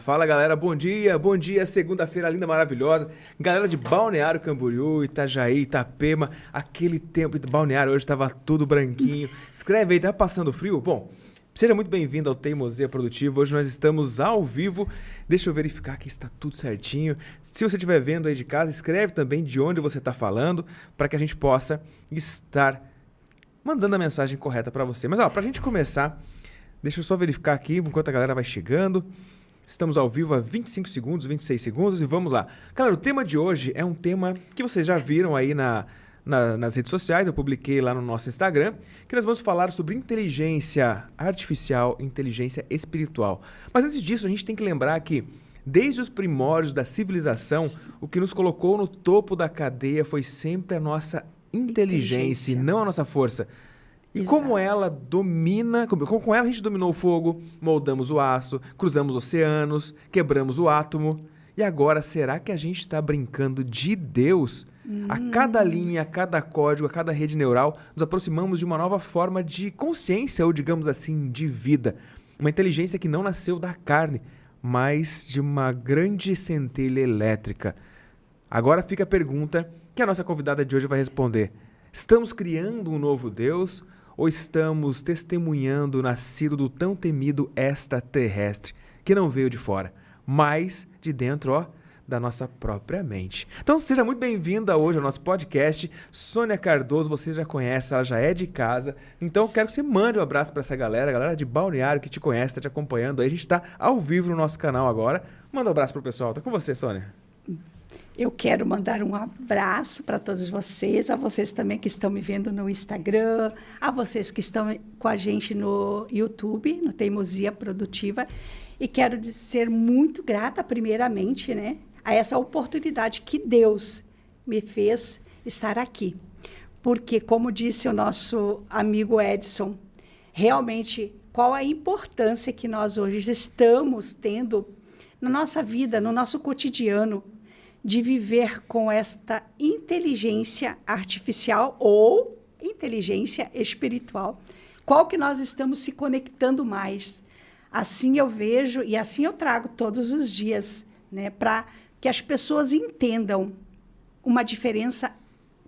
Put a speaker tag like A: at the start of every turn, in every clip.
A: Fala galera, bom dia, segunda-feira linda, maravilhosa. Galera de Balneário Camboriú, Itajaí, Itapema, aquele tempo de Balneário hoje estava tudo branquinho. Escreve aí, tá passando frio? Bom, seja muito bem-vindo ao Teimosia Produtiva. Hoje nós estamos ao vivo. Deixa eu verificar que está tudo certinho. Se você estiver vendo aí de casa, escreve também de onde você está falando, para que a gente possa estar mandando a mensagem correta para você. Mas ó, para a gente começar, deixa eu só verificar aqui enquanto a galera vai chegando. Estamos ao vivo há 25 segundos, 26 segundos e vamos lá. Galera, o tema de hoje é um tema que vocês já viram aí nas redes sociais, eu publiquei lá no nosso Instagram, que nós vamos falar sobre inteligência artificial, inteligência espiritual. Mas antes disso, a gente tem que lembrar que desde os primórdios da civilização, o que nos colocou no topo da cadeia foi sempre a nossa inteligência e não a nossa força. E
B: Exato.
A: como ela domina, com ela a gente dominou o fogo, moldamos o aço, cruzamos oceanos, quebramos o átomo. E agora, será que a gente está brincando de Deus? A cada linha, a cada código, a cada rede neural, nos aproximamos de uma nova forma de consciência, ou digamos assim, de vida. Uma inteligência que não nasceu da carne, mas de uma grande centelha elétrica. Agora fica a pergunta que a nossa convidada de hoje vai responder. Estamos criando um novo Deus? Ou estamos testemunhando o nascido do tão temido extraterrestre, que não veio de fora, mas de dentro, da nossa própria mente? Então seja muito bem-vinda hoje ao nosso podcast. Sônia Cardoso, você já conhece, ela já é de casa. Então quero que você mande um abraço para essa galera de Balneário que te conhece, está te acompanhando. Aí a gente está ao vivo no nosso canal agora. Manda um abraço pro pessoal. Tá com você, Sônia.
B: Eu quero mandar um abraço para todos vocês, a vocês também que estão me vendo no Instagram, a vocês que estão com a gente no YouTube, no Teimosia Produtiva. E quero ser muito grata, primeiramente, né, a essa oportunidade que Deus me fez estar aqui. Porque, como disse o nosso amigo Edson, realmente, qual a importância que nós hoje estamos tendo na nossa vida, no nosso cotidiano, de viver com esta inteligência artificial ou inteligência espiritual. Qual que nós estamos se conectando mais? Assim eu vejo e assim eu trago todos os dias, né, para que as pessoas entendam uma diferença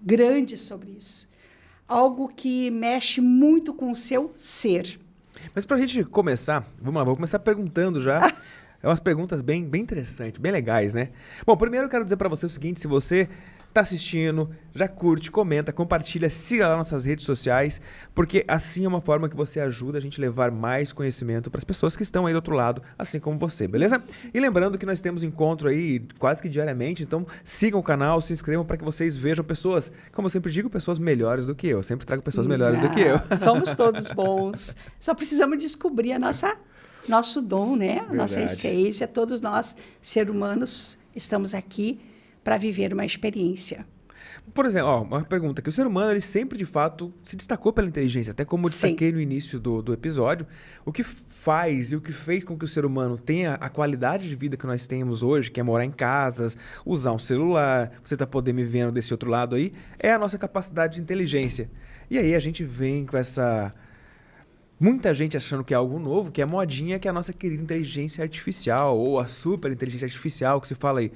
B: grande sobre isso. Algo que mexe muito com o seu ser.
A: Mas para a gente começar, vamos lá, vou começar perguntando já. É umas perguntas bem interessantes, bem legais, né? Bom, primeiro eu quero dizer para você o seguinte, se você tá assistindo, já curte, comenta, compartilha, siga lá nossas redes sociais, porque assim é uma forma que você ajuda a gente a levar mais conhecimento para as pessoas que estão aí do outro lado, assim como você, beleza? E lembrando que nós temos encontro aí quase que diariamente, então sigam o canal, se inscrevam para que vocês vejam pessoas, como eu sempre digo, pessoas melhores do que eu. Sempre trago pessoas melhores do que eu.
B: Somos todos bons. Só precisamos descobrir nosso dom, né?
A: Verdade.
B: Nossa essência. Todos nós, seres humanos, estamos aqui para viver uma experiência.
A: Por exemplo, uma pergunta, que o ser humano ele sempre de fato se destacou pela inteligência, até como eu destaquei no início do episódio, o que faz e o que fez com que o ser humano tenha a qualidade de vida que nós temos hoje, que é morar em casas, usar um celular, você tá podendo me vendo desse outro lado aí, é a nossa capacidade de inteligência. E aí a gente vem com essa... Muita gente achando que é algo novo, que é modinha, que é a nossa querida inteligência artificial, ou a super inteligência artificial que se fala aí.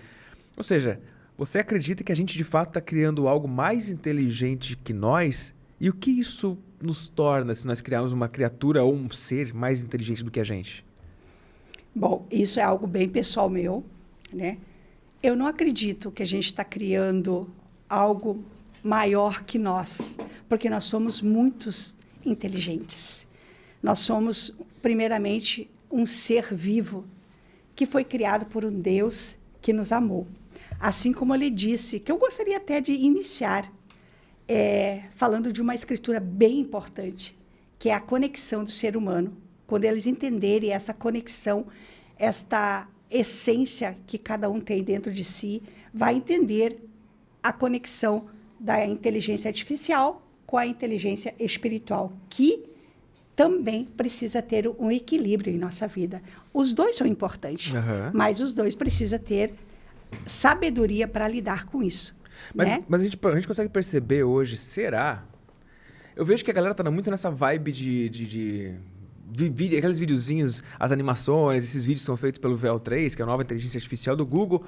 A: Ou seja, você acredita que a gente de fato está criando algo mais inteligente que nós? E o que isso nos torna se nós criarmos uma criatura ou um ser mais inteligente do que a gente?
B: Bom, isso é algo bem pessoal meu, né? Eu não acredito que a gente está criando algo maior que nós, porque nós somos muitos inteligentes. Nós somos, primeiramente, um ser vivo que foi criado por um Deus que nos amou. Assim como ele disse, que eu gostaria até de iniciar falando de uma escritura bem importante, que é a conexão do ser humano. Quando eles entenderem essa conexão, esta essência que cada um tem dentro de si, vai entender a conexão da inteligência artificial com a inteligência espiritual, que também precisa ter um equilíbrio em nossa vida. Os dois são importantes, mas os dois precisam ter sabedoria para lidar com isso.
A: Mas,
B: né?
A: mas a gente consegue perceber hoje, será? Eu vejo que a galera tá muito nessa vibe de aqueles videozinhos, as animações, esses vídeos são feitos pelo VEL3, que é a nova inteligência artificial do Google.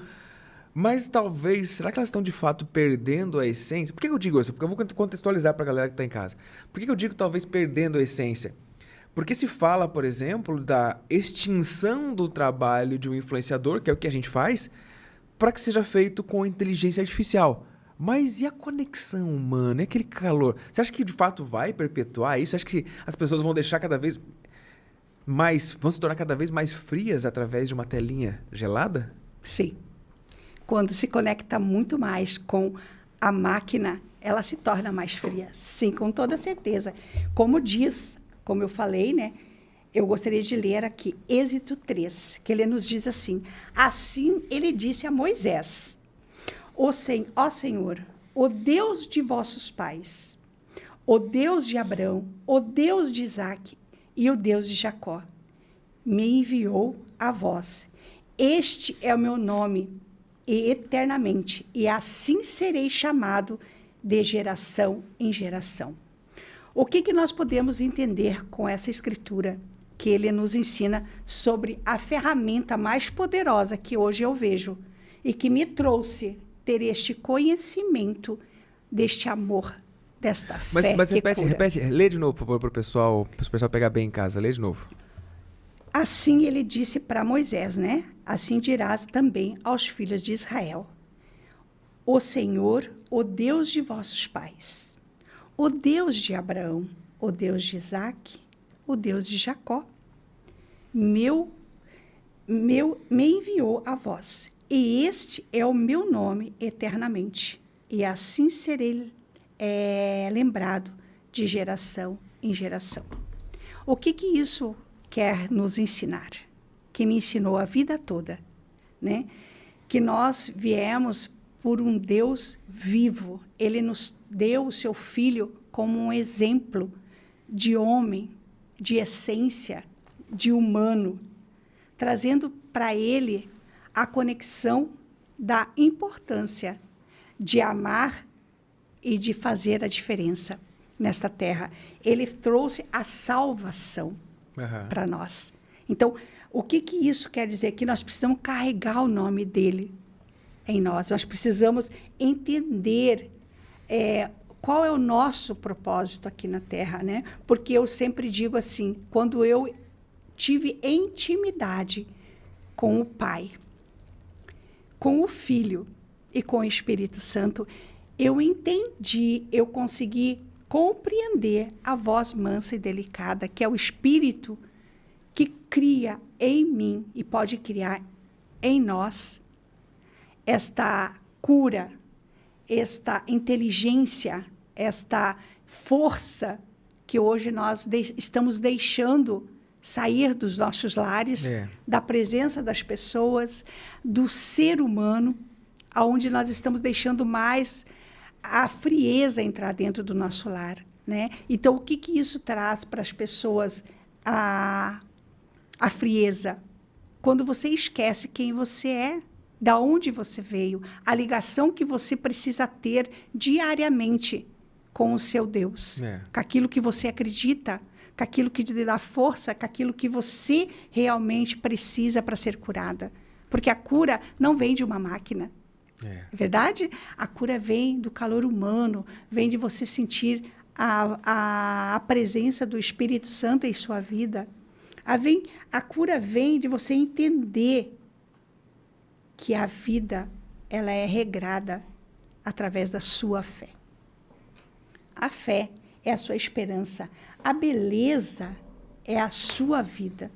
A: Mas talvez, será que elas estão de fato perdendo a essência? Por que eu digo isso? Porque eu vou contextualizar para a galera que está em casa. Por que eu digo talvez perdendo a essência? Porque se fala, por exemplo, da extinção do trabalho de um influenciador, que é o que a gente faz, para que seja feito com inteligência artificial. Mas e a conexão humana? E aquele calor? Você acha que de fato vai perpetuar isso? Você acha que as pessoas vão deixar cada vez mais, vão se tornar cada vez mais frias através de uma telinha gelada?
B: Sim. Quando se conecta muito mais com a máquina, ela se torna mais fria. Sim, com toda certeza. Como eu falei, né? Eu gostaria de ler aqui Êxodo 3, que ele nos diz assim: assim ele disse a Moisés: ó Senhor, o Deus de vossos pais, o Deus de Abraão, o Deus de Isaque e o Deus de Jacó, me enviou a vós. Este é o meu nome, e eternamente, e assim serei chamado de geração em geração. O que nós podemos entender com essa escritura? Que ele nos ensina sobre a ferramenta mais poderosa que hoje eu vejo e que me trouxe ter este conhecimento, deste amor, desta fé.
A: Mas repete, lê de novo, por favor, para o pessoal pegar bem em casa. Lê de novo.
B: Assim ele disse para Moisés, né? Assim dirás também aos filhos de Israel: o Senhor, o Deus de vossos pais, o Deus de Abraão, o Deus de Isaque, o Deus de Jacó, me enviou a vós. E este é o meu nome eternamente. E assim serei lembrado de geração em geração. O que isso quer nos ensinar? Que me ensinou a vida toda, né? Que nós viemos por um Deus vivo. Ele nos deu o seu Filho como um exemplo de homem, de essência, de humano, trazendo para ele a conexão da importância de amar e de fazer a diferença nesta terra. Ele trouxe a salvação para nós. Então, o que isso quer dizer? Que nós precisamos carregar o nome dele em nós. Nós precisamos entender qual é o nosso propósito aqui na Terra, né? Porque eu sempre digo assim, quando eu tive intimidade com o Pai, com o Filho e com o Espírito Santo, eu entendi, eu consegui compreender a voz mansa e delicada, que é o Espírito que cria em mim e pode criar em nós esta cura, esta inteligência, esta força que hoje nós estamos deixando sair dos nossos lares, da presença das pessoas, do ser humano, aonde nós estamos deixando mais a frieza entrar dentro do nosso lar, né? Então, o que isso traz para as pessoas? A frieza. Quando você esquece quem você é, da onde você veio, a ligação que você precisa ter diariamente com o seu Deus, com aquilo que você acredita, com aquilo que te dá força, com aquilo que você realmente precisa para ser curada. Porque a cura não vem de uma máquina. É verdade? A cura vem do calor humano, vem de você sentir a presença do Espírito Santo em sua vida. A cura vem de você entender que a vida ela é regrada através da sua fé. A fé é a sua esperança. A beleza é a sua vida.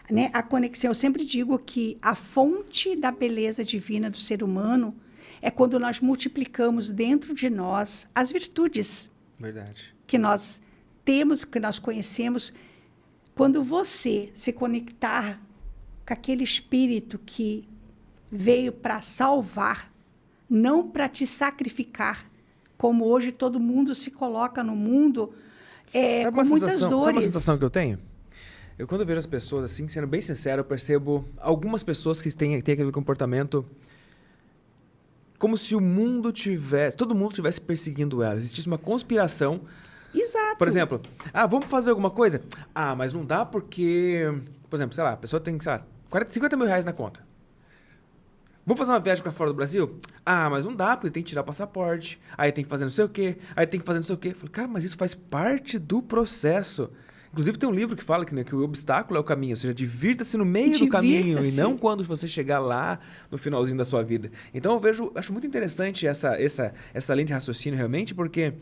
B: Né? A conexão, eu sempre digo que a fonte da beleza divina do ser humano é quando nós multiplicamos dentro de nós as virtudes.
A: Verdade.
B: Que nós temos, que nós conhecemos. Quando você se conectar com aquele espírito que veio para salvar, não para te sacrificar, como hoje todo mundo se coloca no mundo com muitas dores.
A: Sabe uma sensação que eu tenho? Quando eu vejo as pessoas assim, sendo bem sincero, eu percebo algumas pessoas que têm aquele comportamento como se todo mundo tivesse perseguindo elas. Existisse uma conspiração Por exemplo, vamos fazer alguma coisa? Mas não dá porque, por exemplo, sei lá, a pessoa tem, sei lá, 50 mil reais na conta. Vamos fazer uma viagem pra fora do Brasil? Mas não dá, porque tem que tirar o passaporte, aí tem que fazer não sei o quê, aí tem que fazer não sei o quê. Eu falei, cara, mas isso faz parte do processo. Inclusive tem um livro que fala que o obstáculo é o caminho, ou seja, divirta-se no meio do caminho e não quando você chegar lá no finalzinho da sua vida. Então eu acho muito interessante essa linha de raciocínio realmente, porque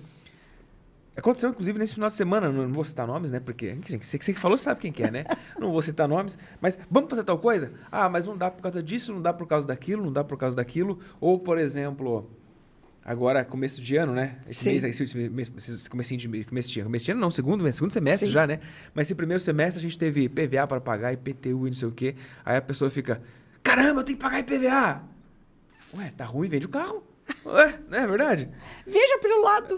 A: aconteceu, inclusive, nesse final de semana, não vou citar nomes, né? Porque você que falou sabe quem que é, né? Não vou citar nomes, mas vamos fazer tal coisa? Mas não dá por causa disso, não dá por causa daquilo, não dá por causa daquilo. Ou, por exemplo, agora, começo de ano, né? Esse comecinho de ano não, segundo semestre. Sim. Já, né? Mas esse primeiro semestre a gente teve PVA para pagar, IPTU e não sei o quê. Aí a pessoa fica, caramba, eu tenho que pagar IPVA! Ué, tá ruim, vende o carro. Ué, não é verdade?
B: Veja pelo lado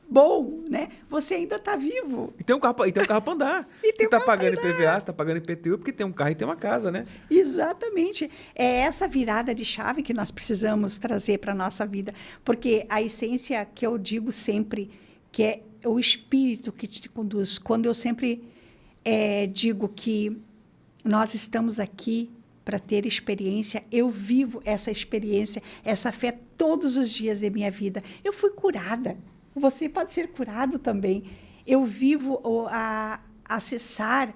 B: bom, né? Você ainda tá vivo.
A: E tem um carro para andar. Você tá pagando IPVA, você tá pagando IPTU, porque tem um carro e tem uma casa, né?
B: Exatamente. É essa virada de chave que nós precisamos trazer para a nossa vida. Porque a essência que eu digo sempre, que é o espírito que te conduz. Quando eu sempre digo que nós estamos aqui para ter experiência, eu vivo essa experiência, essa fé todos os dias da minha vida. Eu fui curada. Você pode ser curado também. Eu vivo a acessar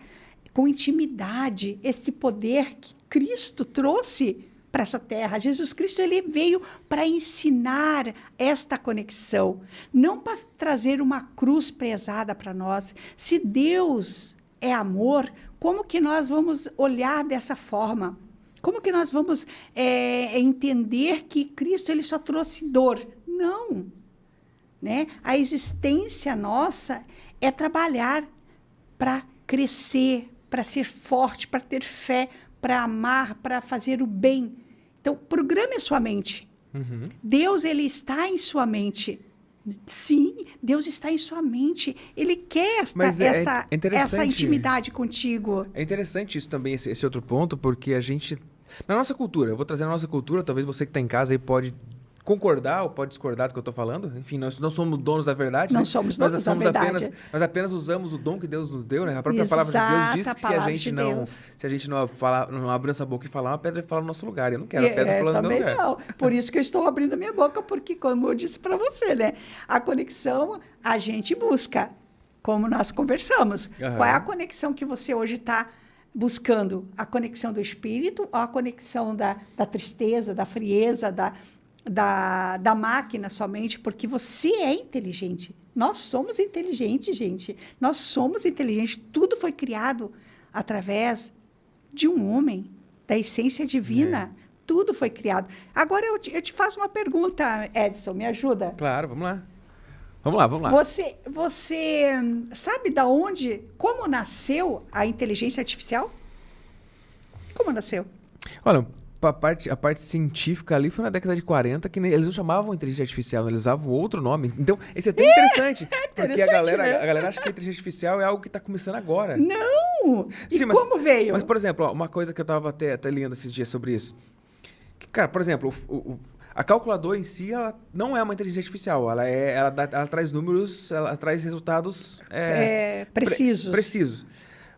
B: com intimidade esse poder que Cristo trouxe para essa terra. Jesus Cristo ele veio para ensinar esta conexão, não para trazer uma cruz pesada para nós. Se Deus é amor, como que nós vamos olhar dessa forma? Como que nós vamos entender que Cristo ele só trouxe dor? Não. Né? A existência nossa é trabalhar para crescer, para ser forte, para ter fé, para amar, para fazer o bem. Então, programe a sua mente.
A: Uhum.
B: Deus, ele está em sua mente. Sim, Deus está em sua mente. Ele quer essa intimidade contigo.
A: É interessante isso também, esse outro ponto, porque a gente... Na nossa cultura, eu vou trazer na nossa cultura, talvez você que está em casa aí pode concordar ou pode discordar do que eu estou falando. Enfim, nós não somos donos da verdade.
B: Não
A: né?
B: somos donos da verdade.
A: Nós apenas usamos o dom que Deus nos deu, né? A própria palavra de Deus diz que se a gente não abrir essa boca e falar, uma pedra vai falar no nosso lugar. Eu não quero a pedra falando no meu lugar.
B: Não. Por isso que eu estou abrindo a minha boca, porque, como eu disse para você, né? A conexão a gente busca, como nós conversamos.
A: Uhum.
B: Qual é a conexão que você hoje está buscando? A conexão do espírito ou a conexão da tristeza, da frieza, da máquina somente, porque você é inteligente. Nós somos inteligentes, gente. Nós somos inteligentes. Tudo foi criado através de um homem, da essência divina. Tudo foi criado. Agora eu te faço uma pergunta, Edson, me ajuda?
A: Claro, vamos lá. Vamos lá.
B: Você sabe da onde, como nasceu a inteligência artificial? Como nasceu?
A: Olha, a parte científica ali foi na década de 40, que eles não chamavam inteligência artificial, né? Eles usavam outro nome. Então, isso é até interessante, porque a galera acha que a inteligência artificial é algo que está começando agora.
B: Não! Como veio?
A: Mas, por exemplo, uma coisa que eu estava até lendo esses dias sobre isso. Cara, por exemplo, a calculadora em si, ela não é uma inteligência artificial. Ela traz números, ela traz resultados
B: precisos.
A: Precisos.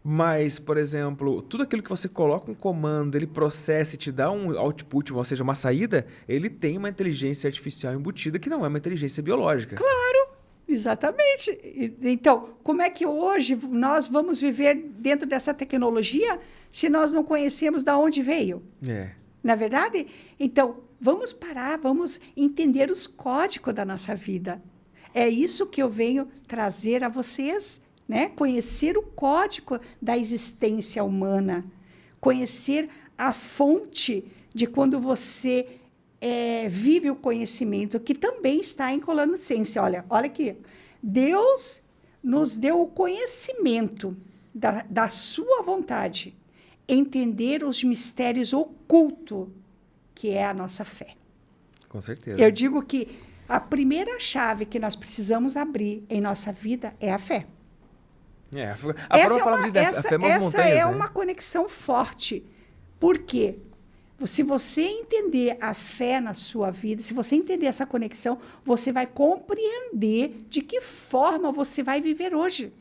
A: Mas, por exemplo, tudo aquilo que você coloca um comando, ele processa e te dá um output, ou seja, uma saída, ele tem uma inteligência artificial embutida que não é uma inteligência biológica.
B: Claro, exatamente. Então, como é que hoje nós vamos viver dentro dessa tecnologia se nós não conhecemos de onde veio? Não é verdade? Então, vamos parar, vamos entender os códigos da nossa vida. É isso que eu venho trazer a vocês, né? Conhecer o código da existência humana, conhecer a fonte de quando você vive o conhecimento, que também está em Colossenses. Olha aqui, Deus nos deu o conhecimento da sua vontade, entender os mistérios ocultos, que é a nossa fé.
A: Com certeza.
B: Eu digo que a primeira chave que nós precisamos abrir em nossa vida é a fé.
A: A própria palavra diz, a fé move montanhas,
B: essa é
A: né?
B: uma conexão forte. Por quê? Se você entender a fé na sua vida, se você entender essa conexão, você vai compreender de que forma você vai viver hoje.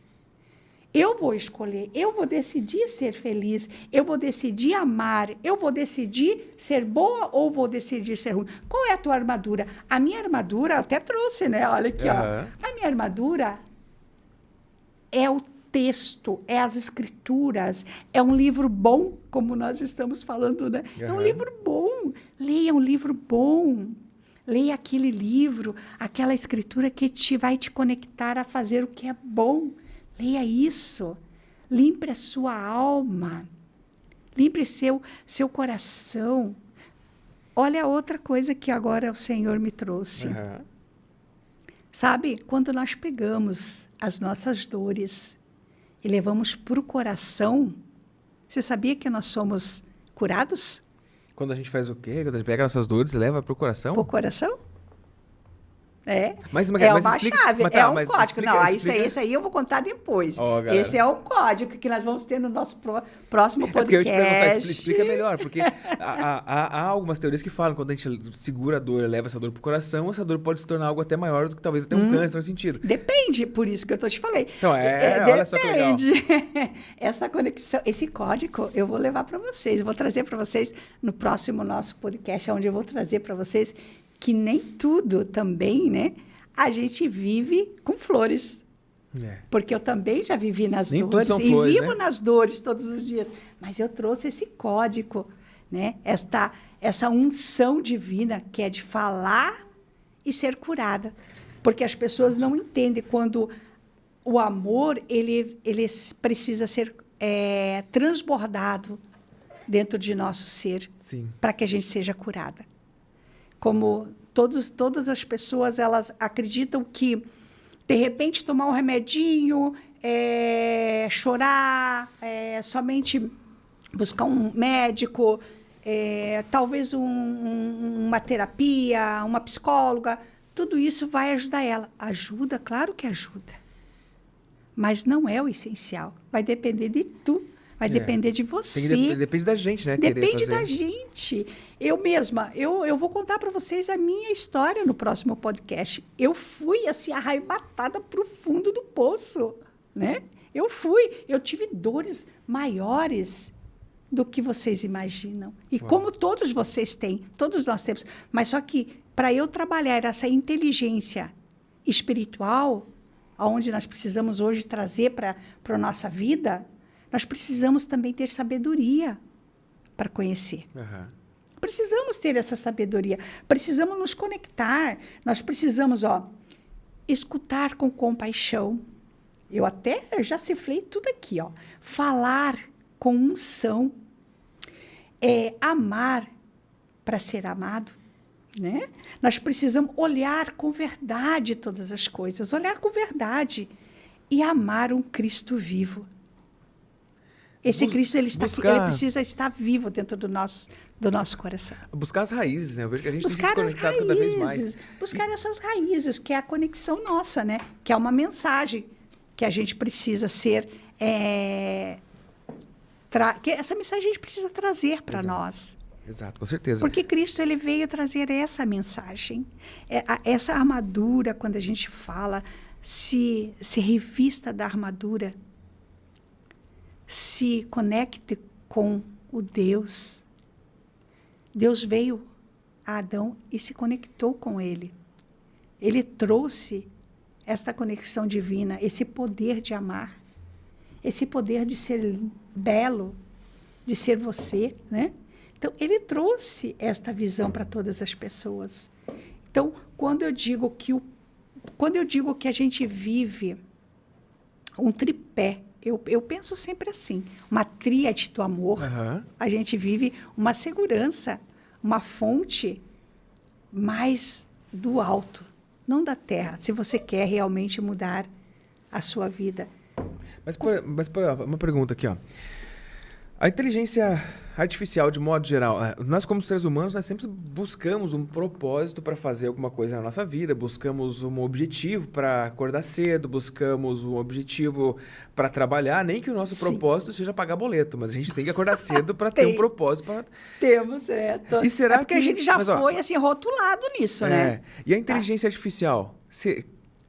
B: Eu vou escolher, eu vou decidir ser feliz, eu vou decidir amar, eu vou decidir ser boa ou vou decidir ser ruim. Qual é a tua armadura? A minha armadura, eu até trouxe, né? Olha aqui, ó. A minha armadura é o texto, é as escrituras, é um livro bom, como nós estamos falando, né? É um livro bom. Leia um livro bom. Leia aquele livro, aquela escritura que vai te conectar a fazer o que é bom. Leia isso. Limpe a sua alma. Limpe seu coração. Olha outra coisa que agora o Senhor me trouxe. Sabe, quando nós pegamos as nossas dores e levamos para o coração, você sabia que nós somos curados?
A: Quando a gente faz o quê? Quando a gente pega nossas dores e leva para o coração?
B: Para o coração? É.
A: Mas
B: é uma
A: explica,
B: chave,
A: mas tá,
B: é um
A: mas
B: código.
A: Explica,
B: não,
A: explica.
B: Isso aí eu vou contar depois.
A: Galera.
B: Esse é um código que nós vamos ter no nosso próximo podcast.
A: Porque eu ia te perguntar, explica melhor, porque há algumas teorias que falam que quando a gente segura a dor e leva essa dor pro coração, essa dor pode se tornar algo até maior do que talvez até um câncer no sentido.
B: Depende, por isso que eu te falei.
A: Então, olha só que legal.
B: Essa conexão, esse código eu vou levar para vocês, eu vou trazer para vocês no próximo nosso podcast, onde eu vou trazer para vocês que nem tudo também, né? A gente vive com flores. Porque eu também já vivi nas dores e
A: flores,
B: vivo
A: né?
B: nas dores todos os dias. Mas eu trouxe esse código, né? Essa unção divina que é de falar e ser curada. Porque as pessoas não entendem quando o amor ele precisa ser transbordado dentro de nosso ser para que a gente seja curada. Como todas as pessoas, elas acreditam que, de repente, tomar um remedinho, chorar, somente buscar um médico, talvez uma terapia, uma psicóloga, tudo isso vai ajudar ela. Ajuda, claro que ajuda. Mas não é o essencial. Vai depender de tu. Vai depender de você.
A: Depende da gente, né?
B: Depende da gente. Eu mesma, eu vou contar para vocês a minha história no próximo podcast. Eu fui, assim, arrebatada para o fundo do poço, né? Eu tive dores maiores do que vocês imaginam. E como todos vocês têm, todos nós temos. Mas só que, para eu trabalhar essa inteligência espiritual, aonde nós precisamos hoje trazer para a nossa vida, nós precisamos também ter sabedoria para conhecer. Precisamos ter essa sabedoria. Precisamos nos conectar. Nós precisamos, escutar com compaixão. Eu até já cifrei tudo aqui, Falar com unção. Amar para ser amado. Né? Nós precisamos olhar com verdade todas as coisas. Olhar com verdade. E amar um Cristo vivo. Esse Cristo, ele precisa estar vivo dentro do nosso coração.
A: Buscar as raízes, né? Eu vejo que a gente
B: buscar
A: tem se conectado cada vez mais.
B: Buscar essas raízes, que é a conexão nossa, né? Que é uma mensagem que a gente precisa ser... que essa mensagem a gente precisa trazer para nós.
A: Exato, com certeza.
B: Porque Cristo, ele veio trazer essa mensagem. Essa armadura, quando a gente fala, se revista da armadura, se conecte com o Deus. Deus veio a Adão e se conectou com ele. Ele trouxe esta conexão divina, esse poder de amar, esse poder de ser belo, de ser você, né? Então, ele trouxe esta visão para todas as pessoas. Então, quando eu digo que a gente vive um tripé, eu penso sempre assim, uma tríade do amor. A gente vive uma segurança, uma fonte mais do alto, não da terra, se você quer realmente mudar a sua vida.
A: Mas uma pergunta aqui, A inteligência Artificial, de modo geral, nós como seres humanos, nós sempre buscamos um propósito para fazer alguma coisa na nossa vida, buscamos um objetivo para acordar cedo, buscamos um objetivo para trabalhar, nem que o nosso propósito seja pagar boleto, mas a gente tem que acordar cedo para ter um propósito.
B: Temos,
A: E será
B: porque
A: que
B: a gente já
A: mas, ó,
B: foi assim rotulado nisso, né?
A: E a inteligência artificial,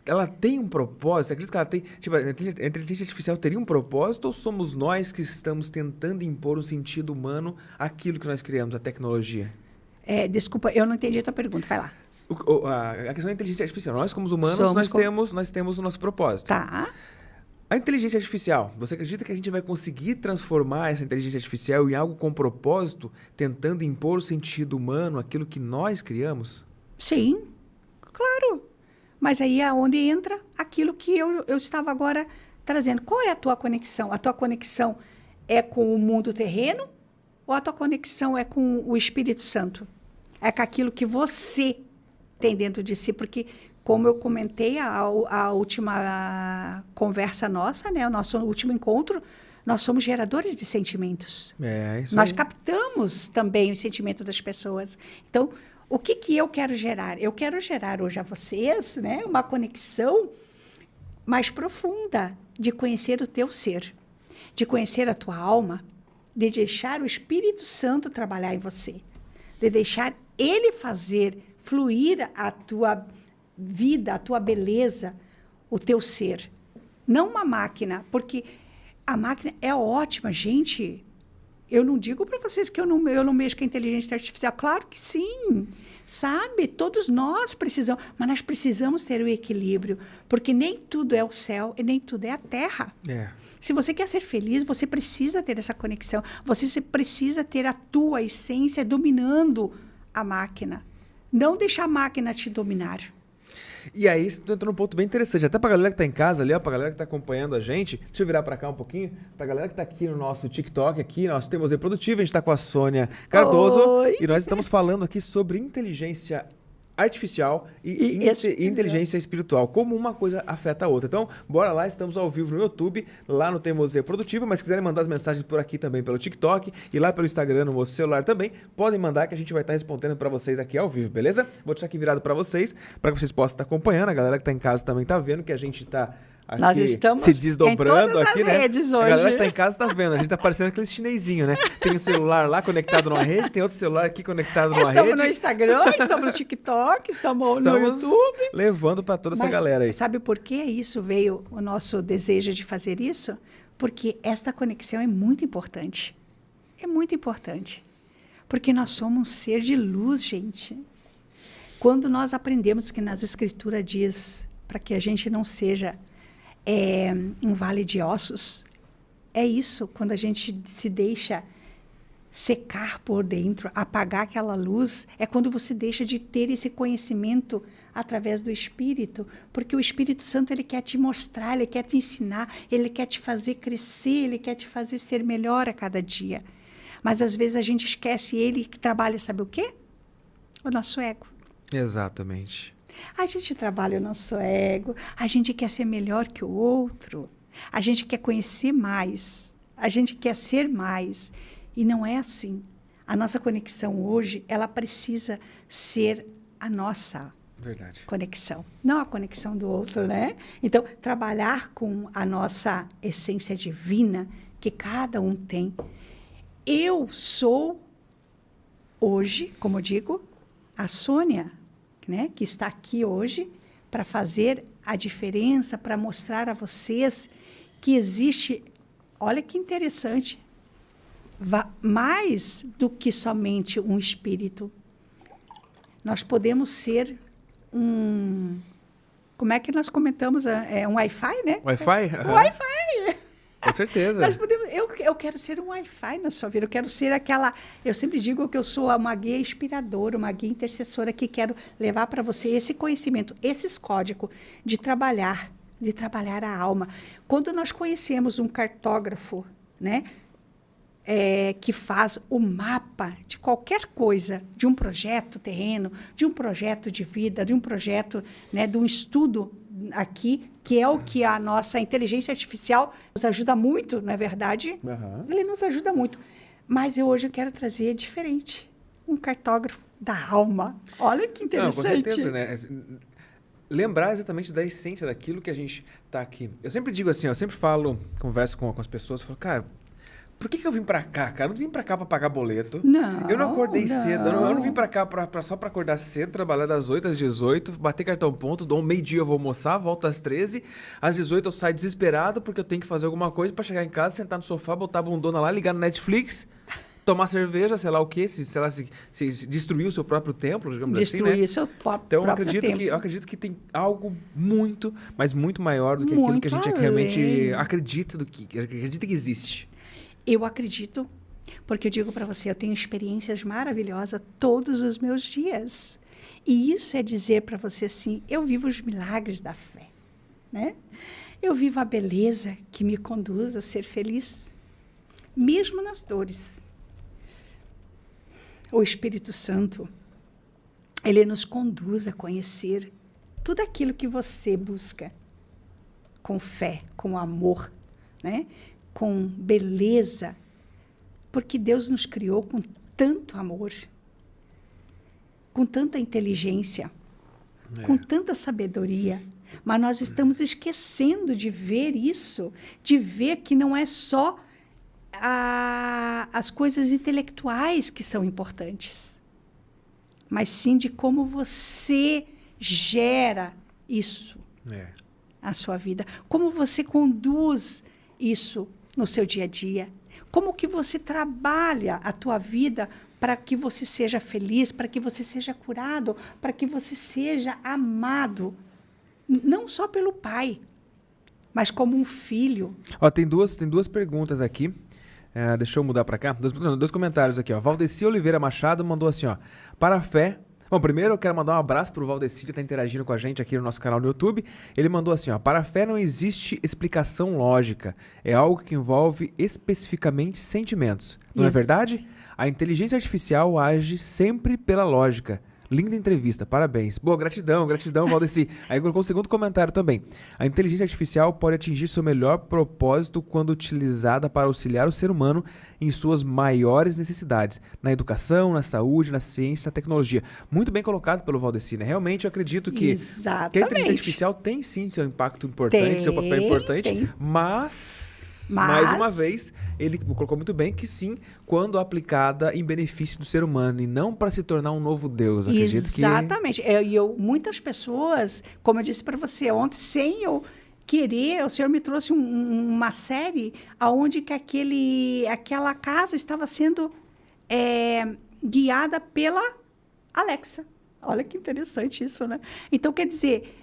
A: ela tem um propósito? Você acredita que ela tem... Tipo, a inteligência artificial teria um propósito ou somos nós que estamos tentando impor um sentido humano àquilo que nós criamos, a tecnologia?
B: Desculpa, eu não entendi a tua pergunta. Vai lá.
A: A questão da inteligência artificial. Nós, como humanos, nós temos o nosso propósito.
B: Tá.
A: A inteligência artificial, você acredita que a gente vai conseguir transformar essa inteligência artificial em algo com propósito, tentando impor o sentido humano àquilo que nós criamos?
B: Sim, claro. Mas aí é onde entra aquilo que eu estava agora trazendo. Qual é a tua conexão? A tua conexão é com o mundo terreno ou a tua conexão é com o Espírito Santo? É com aquilo que você tem dentro de si? Porque, como eu comentei, a última conversa nossa, né, o nosso último encontro, nós somos geradores de sentimentos. Nós captamos também os sentimentos das pessoas. Então, o que eu quero gerar? Eu quero gerar hoje a vocês, né, uma conexão mais profunda de conhecer o teu ser, de conhecer a tua alma, de deixar o Espírito Santo trabalhar em você, de deixar ele fazer fluir a tua vida, a tua beleza, o teu ser. Não uma máquina, porque a máquina é ótima, gente. Eu não digo para vocês que eu não mexo com a inteligência artificial. Claro que sim, sabe? Todos nós precisamos, mas nós precisamos ter o equilíbrio, porque nem tudo é o céu e nem tudo é a terra. Se você quer ser feliz, você precisa ter essa conexão. Você precisa ter a tua essência dominando a máquina. Não deixar a máquina te dominar.
A: E aí, você entrou num ponto bem interessante. Até pra galera que tá em casa ali, ó, pra galera que tá acompanhando a gente. Deixa eu virar pra cá um pouquinho. Pra galera que tá aqui no nosso TikTok, aqui, nosso Teimosia Produtiva, a gente tá com a Sônia Cardoso.
B: Oi.
A: E nós estamos falando aqui sobre inteligência artificial e inteligência espiritual, como uma coisa afeta a outra. Então, bora lá, estamos ao vivo no YouTube, lá no Teimosia Produtiva, mas se quiserem mandar as mensagens por aqui também pelo TikTok e lá pelo Instagram, no meu celular também, podem mandar que a gente vai estar respondendo para vocês aqui ao vivo, beleza? Vou deixar aqui virado para vocês, para que vocês possam estar acompanhando, a galera que está em casa também está vendo que a gente está aqui
B: nós estamos
A: se desdobrando
B: em todas
A: aqui,
B: as
A: né?
B: redes hoje.
A: A galera que tá em casa tá vendo, a gente tá parecendo aquele chinesinho, né? Tem um celular lá conectado numa rede, tem outro celular aqui conectado numa rede.
B: Estamos no Instagram, estamos no TikTok, estamos no YouTube.
A: Levando para toda essa galera aí.
B: Sabe por que isso veio, o nosso desejo de fazer isso? Porque esta conexão é muito importante. É muito importante. Porque nós somos um ser de luz, gente. Quando nós aprendemos que nas Escrituras diz para que a gente não seja um vale de ossos, é isso, quando a gente se deixa secar por dentro, apagar aquela luz, é quando você deixa de ter esse conhecimento através do Espírito, porque o Espírito Santo, ele quer te mostrar, ele quer te ensinar, ele quer te fazer crescer, ele quer te fazer ser melhor a cada dia. Mas às vezes a gente esquece ele que trabalha, sabe o quê? O nosso ego.
A: Exatamente.
B: A gente trabalha o nosso ego, a gente quer ser melhor que o outro, a gente quer conhecer mais, a gente quer ser mais. E não é assim. A nossa conexão hoje, ela precisa ser a nossa conexão, não a conexão do outro, né? Então, trabalhar com a nossa essência divina, que cada um tem. Eu sou, hoje, como eu digo, a Sônia, né, que está aqui hoje para fazer a diferença, para mostrar a vocês que existe, olha que interessante, mais do que somente um espírito. Nós podemos ser como é que nós comentamos? Um Wi-Fi, né?
A: Wi-Fi?
B: Um Wi-Fi!
A: Com certeza.
B: Nós podemos, eu quero ser um Wi-Fi na sua vida. Eu quero ser aquela... Eu sempre digo que eu sou uma guia inspiradora, uma guia intercessora que quero levar para você esse conhecimento, esses códigos de trabalhar a alma. Quando nós conhecemos um cartógrafo, né, que faz o mapa de qualquer coisa, de um projeto terreno, de um projeto de vida, de um projeto, né, de um estudo aqui, que é o que a nossa inteligência artificial nos ajuda muito, não é verdade?
A: Uhum.
B: Ele nos ajuda muito. Mas hoje eu quero trazer diferente. Um cartógrafo da alma. Olha que interessante.
A: Não, com certeza, né? Lembrar exatamente da essência daquilo que a gente tá aqui. Eu sempre digo assim, eu sempre falo, converso com as pessoas, falo, cara, por que eu vim pra cá, cara? Eu não vim pra cá pra pagar boleto.
B: Não.
A: Eu não acordei cedo. Eu não vim pra cá só pra acordar cedo, trabalhar das 8 às 18, bater cartão ponto, dou um meio-dia eu vou almoçar, volto às 13, às 18 eu saio desesperado porque eu tenho que fazer alguma coisa pra chegar em casa, sentar no sofá, botar a bundona lá, ligar no Netflix, tomar cerveja, sei lá o quê, se destruir o seu próprio templo, digamos assim, né?
B: Destruir seu próprio
A: Então,
B: tempo.
A: eu acredito que tem algo muito, mas muito maior do que aquilo
B: Muito
A: que a gente
B: além.
A: realmente acredita que existe.
B: Eu acredito, porque eu digo para você, eu tenho experiências maravilhosas todos os meus dias. E isso é dizer para você assim, eu vivo os milagres da fé, né? Eu vivo a beleza que me conduz a ser feliz, mesmo nas dores. O Espírito Santo, ele nos conduz a conhecer tudo aquilo que você busca com fé, com amor, né? Com beleza, porque Deus nos criou com tanto amor, com tanta inteligência, com tanta sabedoria, mas nós estamos esquecendo de ver isso, de ver que não é só as coisas intelectuais que são importantes, mas sim de como você gera isso na sua vida, como você conduz isso no seu dia a dia, como que você trabalha a tua vida para que você seja feliz, para que você seja curado, para que você seja amado, não só pelo pai, mas como um filho.
A: Ó, tem duas perguntas aqui. Deixa eu mudar para cá. Dois comentários aqui, ó. Valdeci Oliveira Machado mandou assim, ó. Para a fé. Bom, primeiro eu quero mandar um abraço pro Valdeci, que tá interagindo com a gente aqui no nosso canal no YouTube. Ele mandou assim, ó. Para a fé não existe explicação lógica. É algo que envolve especificamente sentimentos. Não é verdade? A inteligência artificial age sempre pela lógica. Linda entrevista, parabéns. Boa, gratidão, Valdeci. Aí colocou o segundo comentário também. A inteligência artificial pode atingir seu melhor propósito quando utilizada para auxiliar o ser humano em suas maiores necessidades, na educação, na saúde, na ciência, na tecnologia. Muito bem colocado pelo Valdeci, né? Realmente eu acredito que a inteligência artificial tem sim seu impacto importante, seu papel importante, mas, mais uma vez, ele colocou muito bem que sim, quando aplicada em benefício do ser humano e não para se tornar um novo Deus.
B: Exatamente. Muitas pessoas, como eu disse para você ontem, sem eu querer, o Senhor me trouxe uma série onde que aquela casa estava sendo guiada pela Alexa. Olha que interessante isso, né? Então, quer dizer,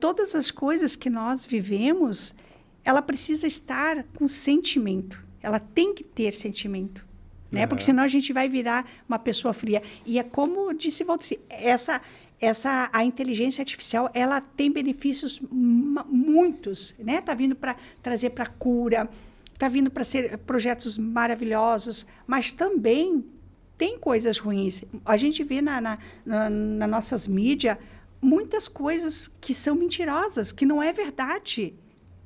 B: todas as coisas que nós vivemos, ela precisa estar com sentimento. Ela tem que ter sentimento. Né? Porque senão a gente vai virar uma pessoa fria. E é como disse Valdeci, a inteligência artificial, ela tem benefícios muitos, né? Tá vindo para trazer para cura, tá vindo para ser projetos maravilhosos, mas também tem coisas ruins. A gente vê nas nossas mídias muitas coisas que são mentirosas, que não é verdade.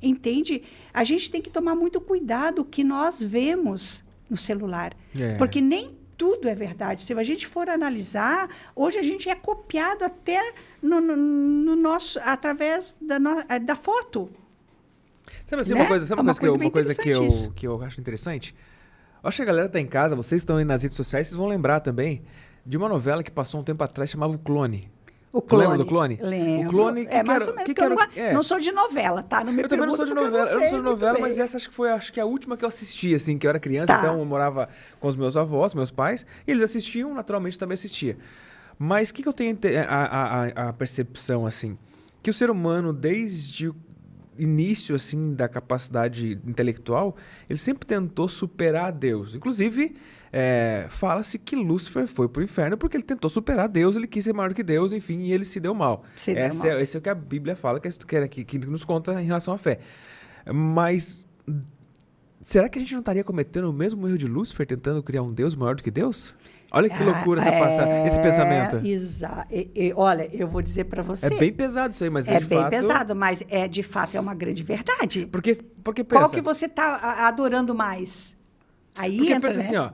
B: Entende? A gente tem que tomar muito cuidado o que nós vemos no celular. Porque nem tudo é verdade. Se a gente for analisar, hoje a gente é copiado até no nosso, através da foto.
A: Sabe assim,
B: né?
A: uma coisa que eu acho interessante? Eu acho que a galera tá em casa, vocês estão aí nas redes sociais, vocês vão lembrar também de uma novela que passou um tempo atrás, chamava O Clone.
B: O Clone.
A: Lembra do Clone?
B: Lembro.
A: O Clone,
B: mais ou menos, não sou de novela, tá? Não me
A: eu também não sou de novela, eu não sou de novela, mas essa acho que é a última que eu assisti, assim, que eu era criança, então eu morava com os meus avós, meus pais, e eles assistiam, naturalmente também assistia. Mas o que eu tenho a percepção, assim, que o ser humano, desde o início, assim, da capacidade intelectual, ele sempre tentou superar Deus. Inclusive, fala-se que Lúcifer foi pro inferno porque ele tentou superar Deus, ele quis ser maior que Deus, enfim, e ele se deu mal. Esse é o que a Bíblia fala, que nos conta em relação à fé. Mas será que a gente não estaria cometendo o mesmo erro de Lúcifer, tentando criar um Deus maior do que Deus? Olha que loucura esse pensamento.
B: Exato. Olha, eu vou dizer para você.
A: É bem pesado isso aí, mas
B: de fato... É bem pesado, mas de fato é uma grande verdade.
A: Porque pensa...
B: Qual que você está adorando mais? Aí
A: porque
B: entra,
A: pensa
B: né?
A: assim, ó.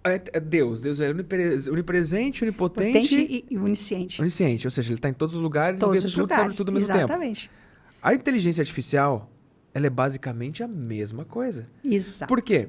A: É Deus. Deus é onipresente, onipotente
B: Potente e onisciente.
A: onisciente. Ou seja, ele está em todos os lugares
B: Todos
A: e vê
B: os
A: tudo,
B: lugares.
A: sabe tudo ao mesmo tempo.
B: Exatamente.
A: A inteligência artificial, ela é basicamente a mesma coisa.
B: Exato.
A: Por quê?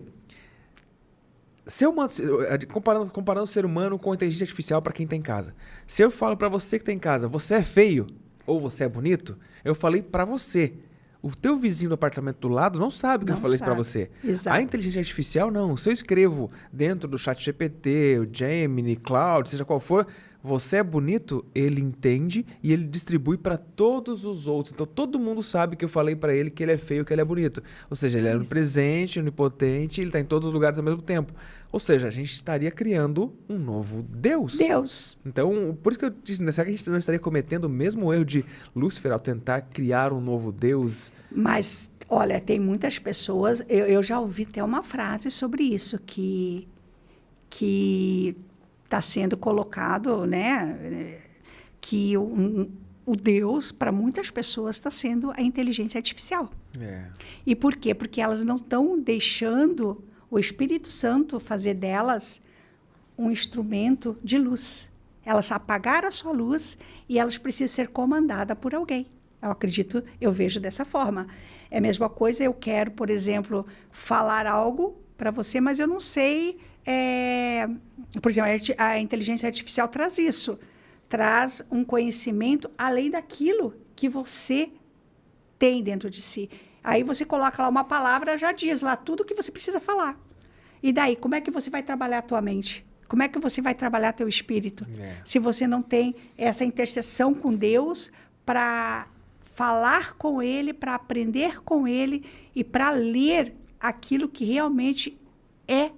A: Comparando o ser humano com a inteligência artificial para quem tem em casa. Se eu falo para você que tem em casa, você é feio ou você é bonito, eu falei para você. O teu vizinho do apartamento do lado não sabe que eu falei isso para você.
B: Exato.
A: A inteligência artificial não. Se eu escrevo dentro do chat GPT, o Gemini, Cloud, seja qual for, você é bonito, ele entende e ele distribui para todos os outros. Então todo mundo sabe que eu falei para ele que ele é feio, que ele é bonito. Ou seja, ele é onipresente, onipotente, ele está em todos os lugares ao mesmo tempo. Ou seja, a gente estaria criando um novo Deus.
B: Deus.
A: Então, por isso que eu disse, será que a gente não estaria cometendo o mesmo erro de Lúcifer ao tentar criar um novo Deus?
B: Mas, olha, tem muitas pessoas... Eu já ouvi até uma frase sobre isso, que está sendo colocado, né? Que o Deus, para muitas pessoas, está sendo a inteligência artificial.
A: É.
B: E por quê? Porque elas não estão deixando o Espírito Santo fazer delas um instrumento de luz. Elas apagaram a sua luz e elas precisam ser comandadas por alguém. Eu acredito, eu vejo dessa forma. É a mesma coisa, eu quero, por exemplo, falar algo para você, mas eu não sei... Por exemplo, a inteligência artificial traz isso. Traz um conhecimento além daquilo que você tem dentro de si. Aí você coloca lá uma palavra, já diz lá tudo que você precisa falar. E daí, como é que você vai trabalhar a tua mente? Como é que você vai trabalhar teu espírito? Se você não tem essa intercessão com Deus para falar com Ele, para aprender com Ele e para ler aquilo que realmente é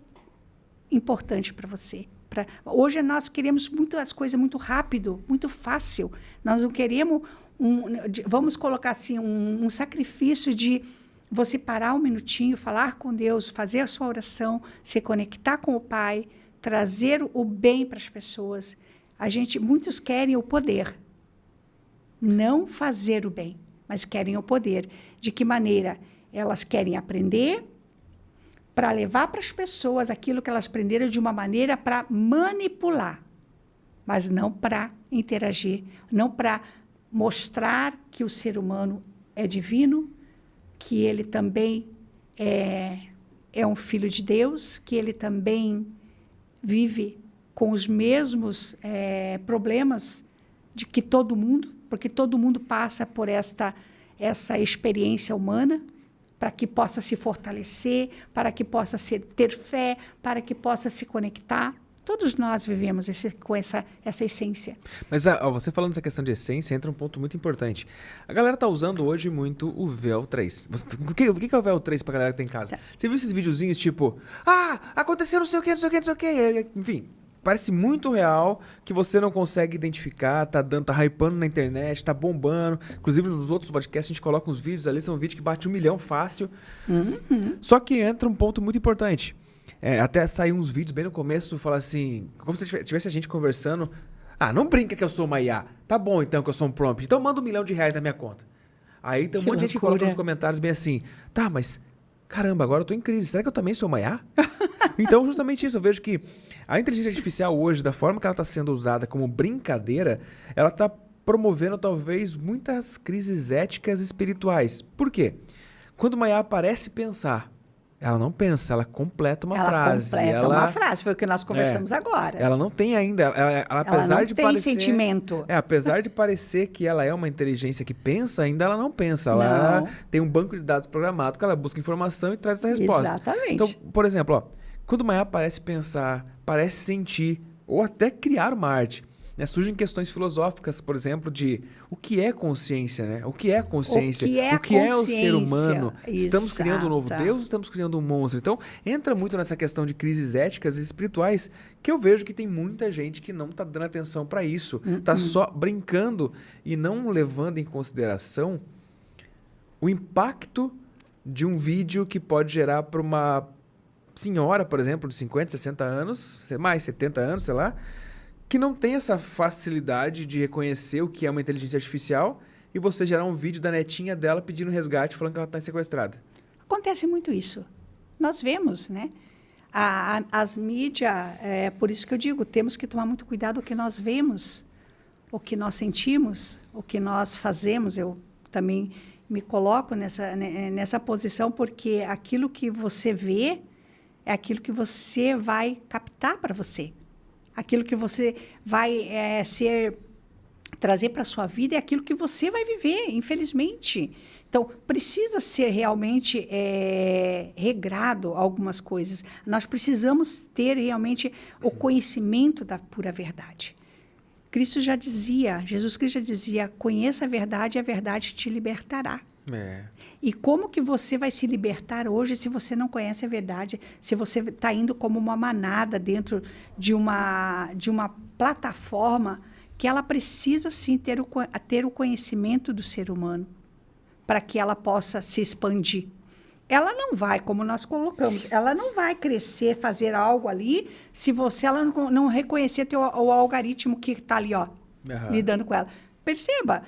B: importante para você. Hoje nós queremos as coisas muito rápido, muito fácil. Nós não queremos, vamos colocar assim, um sacrifício de você parar um minutinho, falar com Deus, fazer a sua oração, se conectar com o Pai, trazer o bem para as pessoas. Muitos querem o poder, não fazer o bem, mas querem o poder. De que maneira? Elas querem aprender para levar para as pessoas aquilo que elas aprenderam de uma maneira para manipular, mas não para interagir, não para mostrar que o ser humano é divino, que ele também é um filho de Deus, que ele também vive com os mesmos problemas de que todo mundo, porque todo mundo passa por essa experiência humana, para que possa se fortalecer, para que possa ter fé, para que possa se conectar. Todos nós vivemos com essa essência.
A: Mas você falando dessa questão de essência, entra um ponto muito importante. A galera tá usando hoje muito o véu 3. O que é o véu 3 pra galera que tem em casa? Você viu esses videozinhos tipo, aconteceu não sei o que, não sei o que, não sei o que. Enfim, parece muito real, que você não consegue identificar, tá hypando na internet, tá bombando. Inclusive nos outros podcasts a gente coloca uns vídeos ali, são vídeos que bate 1 milhão fácil. Só que entra um ponto muito importante. Até sair uns vídeos bem no começo, falar assim, como se tivesse a gente conversando. Não brinca que eu sou uma IA. Tá bom então que eu sou um prompt. Então manda R$1 milhão na minha conta. Aí tem um monte de gente que coloca nos comentários bem assim, mas caramba, agora eu tô em crise. Será que eu também sou uma IA? Então, justamente isso. Eu vejo que a inteligência artificial hoje, da forma que ela está sendo usada como brincadeira, ela está promovendo talvez muitas crises éticas e espirituais. Por quê? Quando uma IA parece pensar, ela não pensa, ela completa uma frase.
B: Ela completa uma frase, foi o que nós conversamos agora.
A: Ela não tem ainda, apesar de parecer...
B: Ela não tem sentimento.
A: Apesar de parecer que ela é uma inteligência que pensa, ainda ela não pensa. Ela tem um banco de dados programado que ela busca informação e traz essa resposta.
B: Exatamente.
A: Então, por exemplo, quando uma IA parece pensar, parece sentir, ou até criar uma arte, né? Surgem questões filosóficas, por exemplo, de o que é consciência, né? O que é consciência? O que é o ser humano? Estamos criando um novo Deus ou estamos criando um monstro? Então, entra muito nessa questão de crises éticas e espirituais, que eu vejo que tem muita gente que não está dando atenção para isso, está só brincando e não levando em consideração o impacto de um vídeo que pode gerar para uma senhora, por exemplo, de 50, 60 anos, mais 70 anos, sei lá, que não tem essa facilidade de reconhecer o que é uma inteligência artificial e você gerar um vídeo da netinha dela pedindo resgate, falando que ela está sequestrada.
B: Acontece muito isso. Nós vemos, né? As mídias, por isso que eu digo, temos que tomar muito cuidado com o que nós vemos, o que nós sentimos, o que nós fazemos. Eu também me coloco nessa posição, porque aquilo que você vê é aquilo que você vai captar para você. Aquilo que você vai trazer para a sua vida é aquilo que você vai viver, infelizmente. Então, precisa ser realmente regrado algumas coisas. Nós precisamos ter realmente o conhecimento da pura verdade. Jesus Cristo já dizia, conheça a verdade e a verdade te libertará. E como que você vai se libertar hoje se você não conhece a verdade? Se você está indo como uma manada dentro de uma plataforma que ela precisa, sim, ter o conhecimento do ser humano para que ela possa se expandir. Ela não vai, como nós colocamos, ela não vai crescer, fazer algo ali, se ela não reconhecer o algoritmo que está ali, lidando com ela. Perceba,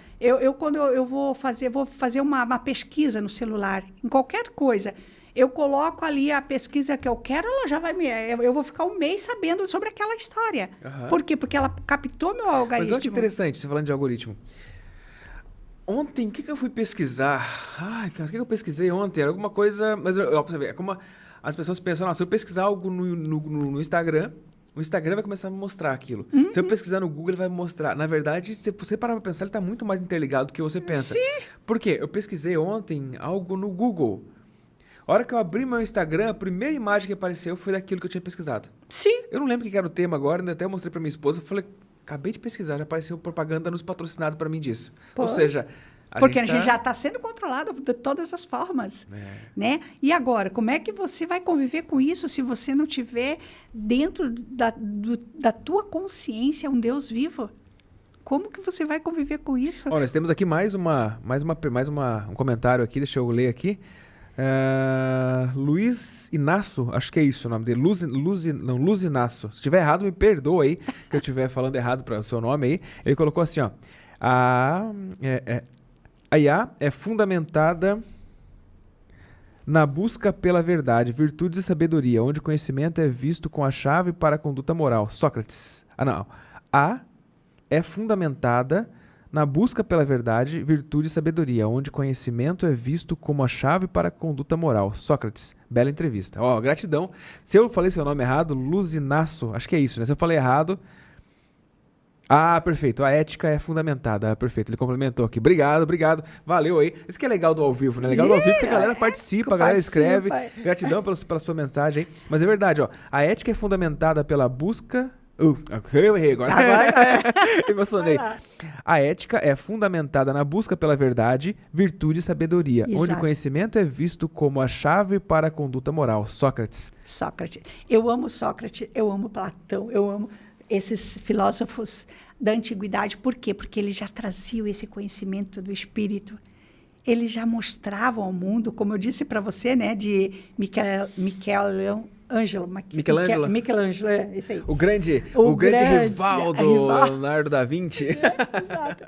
B: quando eu vou fazer uma pesquisa no celular, em qualquer coisa, eu coloco ali a pesquisa que eu quero, ela já vai eu vou ficar um mês sabendo sobre aquela história. Por quê? Porque ela captou meu algoritmo.
A: Mas olha que interessante, você falando de algoritmo. Ontem, o que eu fui pesquisar? Ai, cara, o que eu pesquisei ontem? Era alguma coisa... Mas é como as pessoas pensam, se eu pesquisar algo no Instagram, o Instagram vai começar a me mostrar aquilo. Se eu pesquisar no Google, ele vai me mostrar. Na verdade, se você parar pra pensar, ele está muito mais interligado do que você pensa.
B: Sim.
A: Por quê? Eu pesquisei ontem algo no Google. A hora que eu abri meu Instagram, a primeira imagem que apareceu foi daquilo que eu tinha pesquisado.
B: Sim.
A: Eu não lembro o que era o tema agora, ainda até eu mostrei pra minha esposa, eu falei... Acabei de pesquisar, já apareceu propaganda nos patrocinado para mim disso. Ou seja,
B: a gente já está sendo controlado de todas as formas. Né? E agora, como é que você vai conviver com isso se você não tiver dentro da tua consciência um Deus vivo? Como que você vai conviver com isso?
A: Nós temos aqui mais um comentário aqui, deixa eu ler aqui. Luiz Inácio, acho que é isso o nome dele. Luz Inácio. Se estiver errado, me perdoa aí, que eu estiver falando errado para o seu nome aí. Ele colocou assim, a IA é fundamentada na busca pela verdade, virtudes e sabedoria, onde o conhecimento é visto como a chave para a conduta moral. Sócrates. A é fundamentada na busca pela verdade, virtude e sabedoria, onde conhecimento é visto como a chave para a conduta moral. Sócrates. Bela entrevista. Gratidão. Se eu falei seu nome errado, Luzinaço, acho que é isso, né? Se eu falei errado... perfeito. A ética é fundamentada. Perfeito. Ele complementou aqui. Obrigado. Valeu aí. Isso que é legal do ao vivo, né? Legal do ao vivo que a galera participa, a galera escreve. Gratidão pela sua mensagem. Mas é verdade, a ética é fundamentada pela busca... eu errei agora. Emocionei. A ética é fundamentada na busca pela verdade, virtude e sabedoria, onde o conhecimento é visto como a chave para a conduta moral. Sócrates.
B: Eu amo Sócrates, eu amo Platão, eu amo esses filósofos da antiguidade. Por quê? Porque eles já traziam esse conhecimento do espírito. Eles já mostravam ao mundo, como eu disse para você, né, de Michelangelo, isso aí.
A: O grande rival do Leonardo da Vinci.
B: Exato.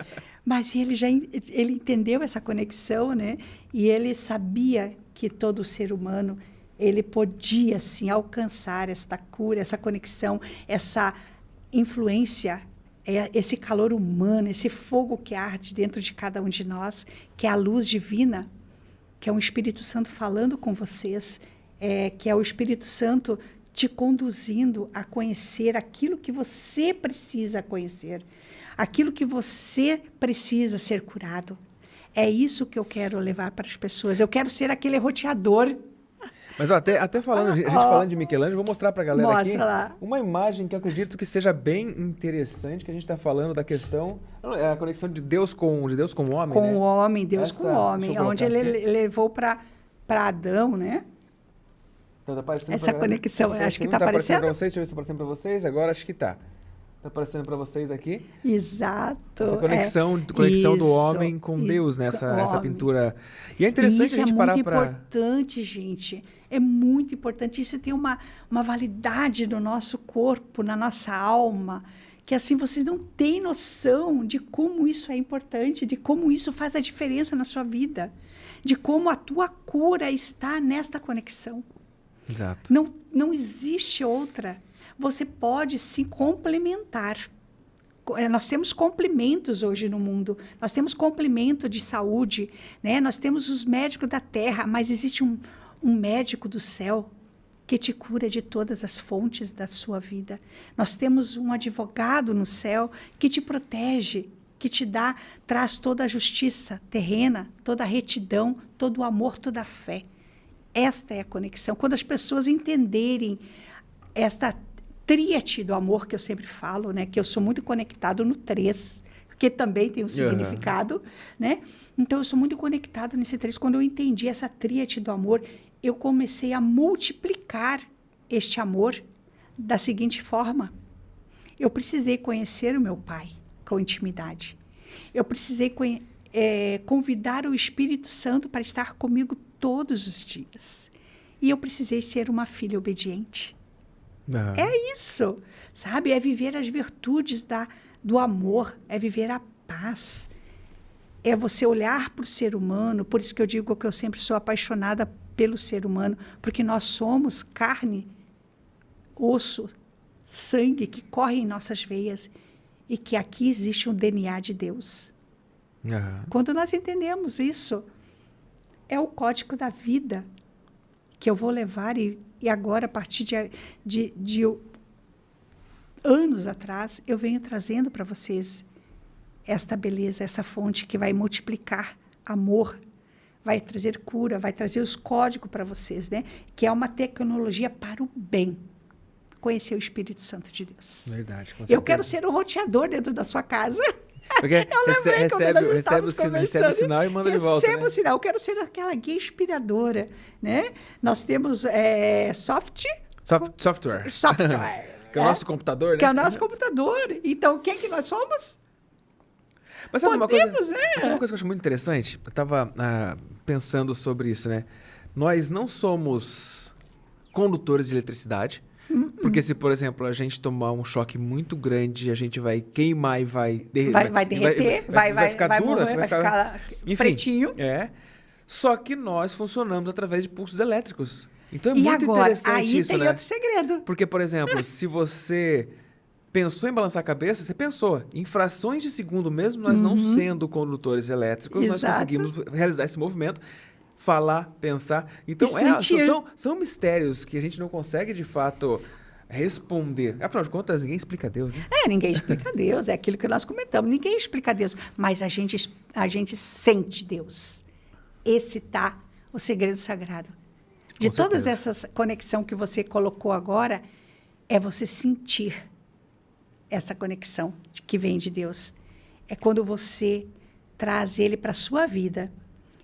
B: Mas ele entendeu essa conexão, né? E ele sabia que todo ser humano ele podia, sim, alcançar esta cura, essa conexão, essa influência, esse calor humano, esse fogo que arde dentro de cada um de nós, que é a luz divina, que é o Espírito Santo falando com vocês, que é o Espírito Santo te conduzindo a conhecer aquilo que você precisa conhecer, aquilo que você precisa ser curado. É isso que eu quero levar para as pessoas. Eu quero ser aquele roteador.
A: Mas até falando, a gente falando de Michelangelo, vou mostrar para a galera aqui
B: lá
A: uma imagem que eu acredito que seja bem interessante, que a gente está falando da questão, a conexão de Deus com o homem,
B: com
A: né?
B: o homem, Deus com o homem, onde ele levou para Adão, né?
A: Então, tá
B: essa conexão, acho que está aparecendo
A: para vocês, deixa eu ver se está aparecendo para vocês, agora acho que está. Está aparecendo para vocês aqui.
B: Exato.
A: Essa conexão do homem com Deus, né? Essa pintura. E é interessante a gente parar para...
B: Isso é muito importante, gente. É muito importante. Isso tem uma validade no nosso corpo, na nossa alma, que assim vocês não têm noção de como isso é importante, de como isso faz a diferença na sua vida, de como a tua cura está nesta conexão.
A: Exato.
B: Não existe outra. Você pode se complementar. Nós temos complementos hoje no mundo. Nós temos complemento de saúde, né? Nós temos os médicos da terra, mas existe um médico do céu que te cura de todas as fontes da sua vida. Nós temos um advogado no céu que te protege, que traz toda a justiça terrena, toda a retidão, todo o amor, toda a fé. Esta é a conexão. Quando as pessoas entenderem esta tríade do amor que eu sempre falo, né? Que eu sou muito conectado no 3, que também tem um significado, né? Então, eu sou muito conectado nesse 3. Quando eu entendi essa tríade do amor, eu comecei a multiplicar este amor da seguinte forma. Eu precisei conhecer o meu pai com intimidade. Eu precisei convidar o Espírito Santo para estar comigo todos os dias. E eu precisei ser uma filha obediente. É isso, sabe? É viver as virtudes do amor, é viver a paz. É você olhar para o ser humano, por isso que eu digo que eu sempre sou apaixonada pelo ser humano, porque nós somos carne, osso, sangue que corre em nossas veias e que aqui existe um DNA de Deus. Quando nós entendemos isso, é o código da vida que eu vou levar e agora, a partir de anos atrás, eu venho trazendo para vocês esta beleza, essa fonte que vai multiplicar amor, vai trazer cura, vai trazer os códigos para vocês, né? Que é uma tecnologia para o bem. Conhecer o Espírito Santo de Deus.
A: Verdade, com certeza.
B: Eu quero ser um roteador dentro da sua casa.
A: Porque recebe o sinal e manda de volta.
B: Recebe o sinal. Eu quero ser aquela guia inspiradora, né? Nós temos
A: software. Que é o nosso computador, né?
B: Que é o nosso computador. Então, quem que nós somos?
A: Mas sabe uma coisa,
B: né?
A: sabe uma coisa que eu acho muito interessante? Eu estava pensando sobre isso, né? Nós não somos condutores de eletricidade. Porque se, por exemplo, a gente tomar um choque muito grande, a gente vai queimar e vai
B: derreter, vai ficar dura, morrer, vai ficar
A: enfim,
B: pretinho.
A: Só que nós funcionamos através de pulsos elétricos. Então é muito interessante
B: aí
A: isso,
B: tem
A: né?
B: outro segredo.
A: Porque, por exemplo, se você pensou em balançar a cabeça, você pensou. Em frações de segundo, mesmo nós não sendo condutores elétricos, nós conseguimos realizar esse movimento. Falar, pensar. Então, são mistérios que a gente não consegue, de fato, responder. Afinal de contas, ninguém explica Deus, né?
B: Ninguém explica Deus. É aquilo que nós comentamos. Ninguém explica Deus. Mas a gente sente Deus. Esse tá o segredo sagrado. De todas essas conexões que você colocou agora, é você sentir essa conexão que vem de Deus. É quando você traz ele para a sua vida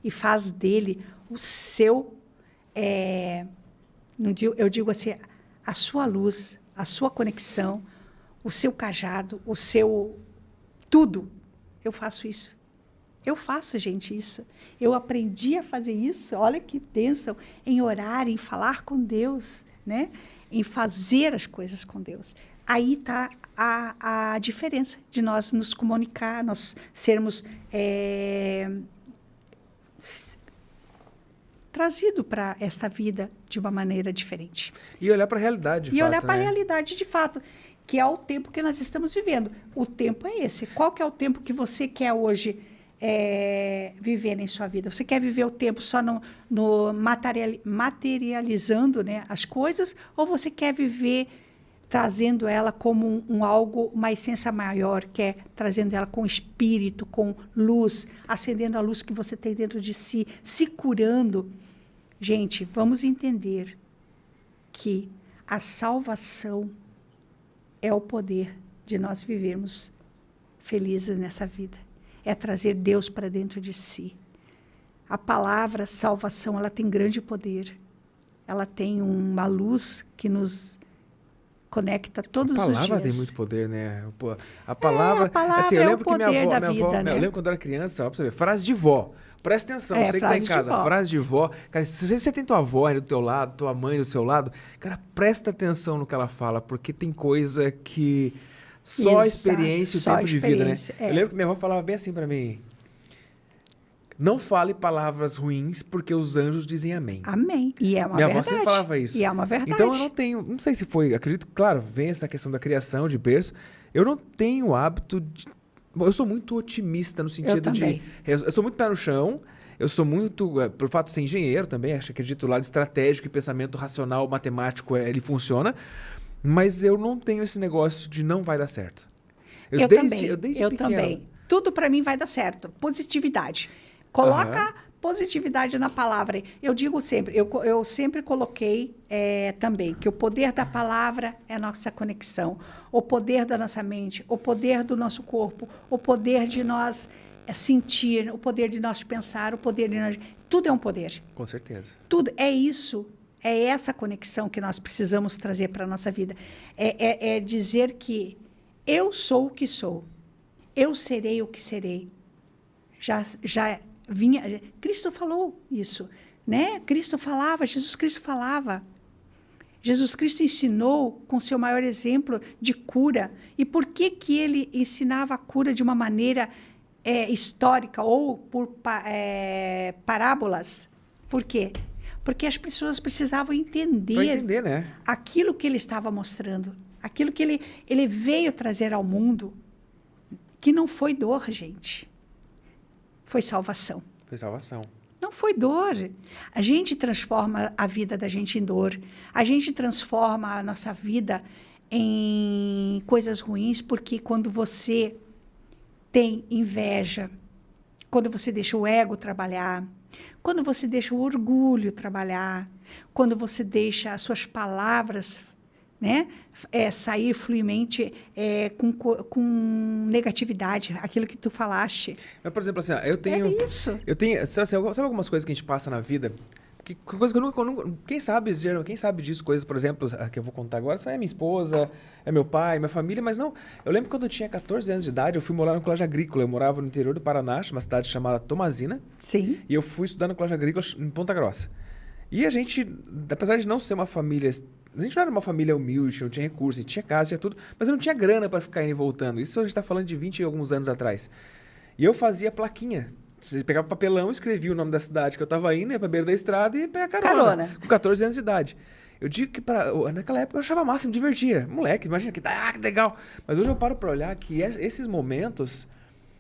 B: e faz dele o seu, eu digo assim, a sua luz, a sua conexão, o seu cajado, o seu tudo. Eu faço isso. Eu faço, gente, isso. Eu aprendi a fazer isso, olha que bênção, em orar, em falar com Deus, né? Em fazer as coisas com Deus. Aí está a diferença de nós nos comunicar, nós sermos trazido para esta vida de uma maneira diferente.
A: E olhar para a realidade, de fato.
B: E olhar para a realidade, de fato, que é o tempo que nós estamos vivendo. O tempo é esse. Qual que é o tempo que você quer hoje viver em sua vida? Você quer viver o tempo só materializando, né, as coisas? Ou você quer viver trazendo ela como algo, uma essência maior, que é trazendo ela com espírito, com luz, acendendo a luz que você tem dentro de si, se curando? Gente, vamos entender que a salvação é o poder de nós vivermos felizes nessa vida. É trazer Deus para dentro de si. A palavra salvação, ela tem grande poder. Ela tem uma luz que nos conecta todos os dias.
A: A palavra tem muito poder, né? A palavra assim, eu lembro
B: é o poder
A: que
B: da vida, né?
A: Eu lembro quando eu era criança, ó, pra você ver, frase de vó. Presta atenção, você que tá em casa, frase de vó. Cara, se você tem tua avó aí do teu lado, tua mãe do seu lado, cara, presta atenção no que ela fala, porque tem coisa que só a experiência e o tempo de vida, né? Eu lembro que minha avó falava bem assim pra mim: Não fale palavras ruins, porque os anjos dizem amém.
B: Amém. E é uma
A: Minha
B: verdade.
A: avó sempre falava isso.
B: E é uma verdade.
A: Então eu não tenho, não sei se foi, acredito, claro, vem essa questão da criação, de berço. Eu não tenho o hábito de. Eu sou muito otimista no sentido
B: também.
A: Eu sou muito pé no chão. Eu sou muito, pelo fato de ser engenheiro também, acredito, o lado estratégico e pensamento racional, matemático, ele funciona. Mas eu não tenho esse negócio de não vai dar certo.
B: Eu
A: desde
B: pequeno, também. Tudo para mim vai dar certo. Positividade. Coloca positividade na palavra. Eu digo sempre, eu sempre coloquei também que o poder da palavra é a nossa conexão. O poder da nossa mente, o poder do nosso corpo, o poder de nós sentir, o poder de nós pensar, o poder de nós... Tudo é um poder.
A: Com certeza.
B: Tudo é isso. É essa conexão que nós precisamos trazer para a nossa vida. É dizer que eu sou o que sou. Eu serei o que serei. Já vinha... Cristo falou isso, né? Cristo falava, Jesus Cristo falava. Jesus Cristo ensinou com seu maior exemplo de cura. E por que ele ensinava a cura de uma maneira histórica ou por parábolas? Por quê? Porque as pessoas precisavam entender,
A: né?
B: Aquilo que ele estava mostrando, aquilo que ele veio trazer ao mundo, que não foi dor, gente. Foi salvação.
A: Foi salvação.
B: Não foi dor. A gente transforma a vida da gente em dor. A gente transforma a nossa vida em coisas ruins, porque quando você tem inveja, quando você deixa o ego trabalhar, quando você deixa o orgulho trabalhar, quando você deixa as suas palavras, né, sair fluidamente com negatividade, aquilo que tu falaste.
A: Mas, por exemplo, assim, eu tenho...
B: É isso.
A: Eu tenho... Sabe algumas coisas que a gente passa na vida... Coisa que eu nunca... Quem sabe disso, coisas, por exemplo, que eu vou contar agora, é minha esposa, é meu pai, minha família, mas não... Eu lembro quando eu tinha 14 anos de idade, eu fui morar no colégio agrícola. Eu morava no interior do Paraná, uma cidade chamada Tomazina.
B: Sim.
A: E eu fui estudar no colégio agrícola em Ponta Grossa. E a gente, apesar de não ser uma família... A gente não era uma família humilde, não tinha recursos, tinha casa, tinha tudo, mas eu não tinha grana para ficar indo e voltando. Isso a gente está falando de 20 e alguns anos atrás. E eu fazia plaquinha. Você pegava papelão, escrevia o nome da cidade que eu estava indo, ia para a beira da estrada e ia pegar carona. Com 14 anos de idade. Eu digo que naquela época eu achava massa, me divertia. Moleque, imagina que legal. Mas hoje eu paro para olhar que esses momentos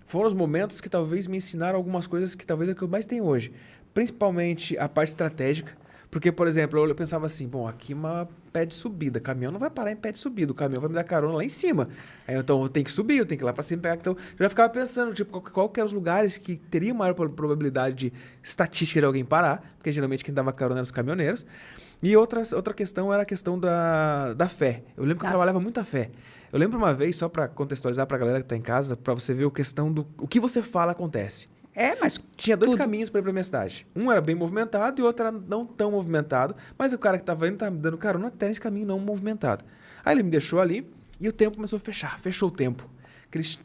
A: foram os momentos que talvez me ensinaram algumas coisas que talvez é o que eu mais tenho hoje. Principalmente a parte estratégica. Porque, por exemplo, eu pensava assim, bom, aqui uma pé de subida, caminhão não vai parar em pé de subida, o caminhão vai me dar carona lá em cima. Aí, então eu tenho que subir, eu tenho que ir lá para cima pegar. Então, eu já ficava pensando, tipo, qual que eram os lugares que teriam maior probabilidade de estatística de alguém parar, porque geralmente quem dava carona eram os caminhoneiros. E outra questão era a questão da fé. Eu lembro que eu trabalhava muita fé. Eu lembro uma vez, só para contextualizar para a galera que está em casa, para você ver a questão do o que você fala acontece.
B: Mas
A: tinha dois caminhos para ir para minha cidade. Um era bem movimentado e o outro era não tão movimentado. Mas o cara que estava indo estava me dando carona até nesse caminho não movimentado. Aí ele me deixou ali e o tempo começou a fechar. Fechou o tempo.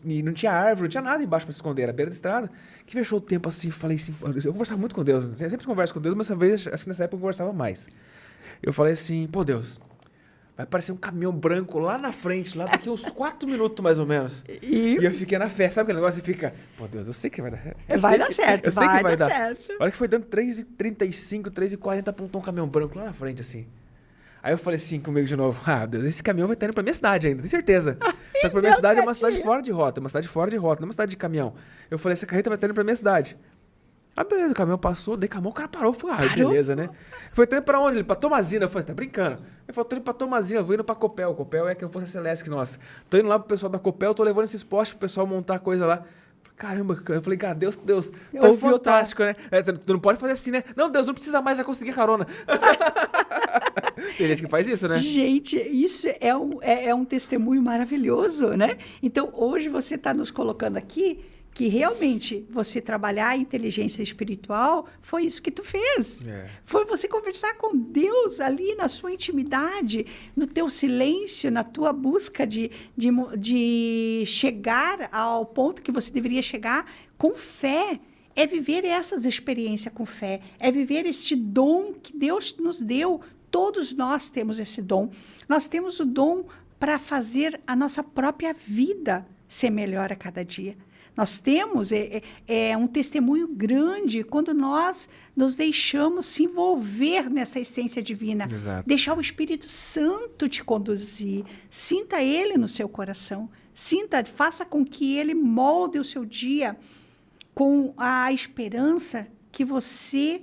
A: E não tinha árvore, não tinha nada embaixo para se esconder. Era beira da estrada. Que fechou o tempo assim. Falei assim... Eu conversava muito com Deus. Eu sempre converso com Deus, mas essa vez, acho que nessa época eu conversava mais. Eu falei assim... Pô, Deus... Vai aparecer um caminhão branco lá na frente, lá daqui uns 4 minutos, mais ou menos. E eu fiquei na fé. Sabe aquele negócio? Você fica... Pô, Deus, eu sei que vai dar...
B: Vai dar certo,
A: eu sei que vai dar
B: certo.
A: A hora que foi dando 3h35, 3h40, apontou um caminhão branco lá na frente, assim. Aí eu falei assim comigo de novo. Ah, Deus, esse caminhão vai estar indo pra minha cidade ainda, tenho certeza. Só que pra minha cidade é uma cidade fora de rota. Uma cidade fora de rota, não é uma cidade de caminhão. Eu falei, essa carreta vai estar indo pra minha cidade. Ah, beleza, o caminhão passou, dei com a mão, o cara parou. Eu falei, beleza, né? Foi indo pra onde? Ele pra Tomazina. Eu falei, você tá brincando? Ele falou, tô indo pra Tomazina, eu vou indo pra Copel. Copel é que eu fosse a Celeste, nossa. Tô indo lá pro pessoal da Copel, tô levando esses postes pro pessoal montar coisa lá. Caramba, eu falei, cara, Deus, tô fantástico, né? Tu não pode fazer assim, né? Não, Deus, não precisa mais, já consegui carona. Tem gente que faz isso, né?
B: Gente, isso é um testemunho maravilhoso, né? Então, hoje você está nos colocando aqui que realmente você trabalhar a inteligência espiritual foi isso que tu fez. Foi você conversar com Deus ali na sua intimidade, no teu silêncio, na tua busca de chegar ao ponto que você deveria chegar com fé. É viver essas experiências com fé, é viver este dom que Deus nos deu. Todos nós temos esse dom. Nós temos o dom para fazer a nossa própria vida ser melhor a cada dia. Nós temos um testemunho grande quando nós nos deixamos se envolver nessa essência divina.
A: Exato.
B: Deixar o Espírito Santo te conduzir. Sinta ele no seu coração. Faça com que ele molde o seu dia com a esperança que você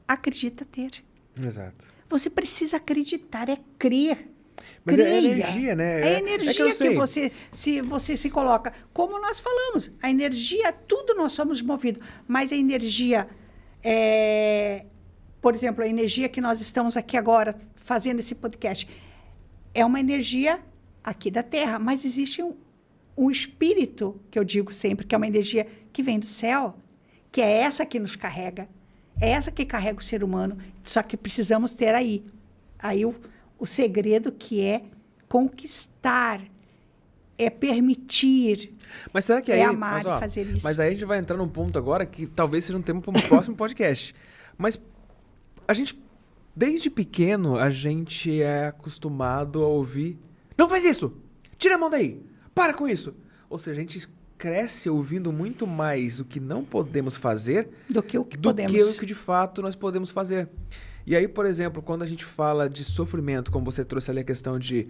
B: acredita ter.
A: Exato.
B: Você precisa acreditar, é crer.
A: Mas
B: Creia.
A: é energia, né?
B: É a energia
A: que eu sei.
B: você se coloca. Como nós falamos, a energia, tudo nós somos movidos. Mas a energia, por exemplo, a energia que nós estamos aqui agora fazendo esse podcast, é uma energia aqui da Terra. Mas existe um espírito, que eu digo sempre, que é uma energia que vem do céu, que é essa que nos carrega. É essa que carrega o ser humano. Só que precisamos ter aí o segredo, que é conquistar, é permitir,
A: Mas será que aí,
B: amar e fazer isso.
A: Mas aí a gente vai entrar num ponto agora que talvez seja um tema para um próximo podcast. Mas a gente, desde pequeno, a gente é acostumado a ouvir: não faz isso! Tira a mão daí! Para com isso! Ou seja, a gente cresce ouvindo muito mais o que não podemos fazer
B: do que o que
A: do
B: podemos.
A: que o que de fato nós podemos fazer. E aí, por exemplo, quando a gente fala de sofrimento, como você trouxe ali a questão de...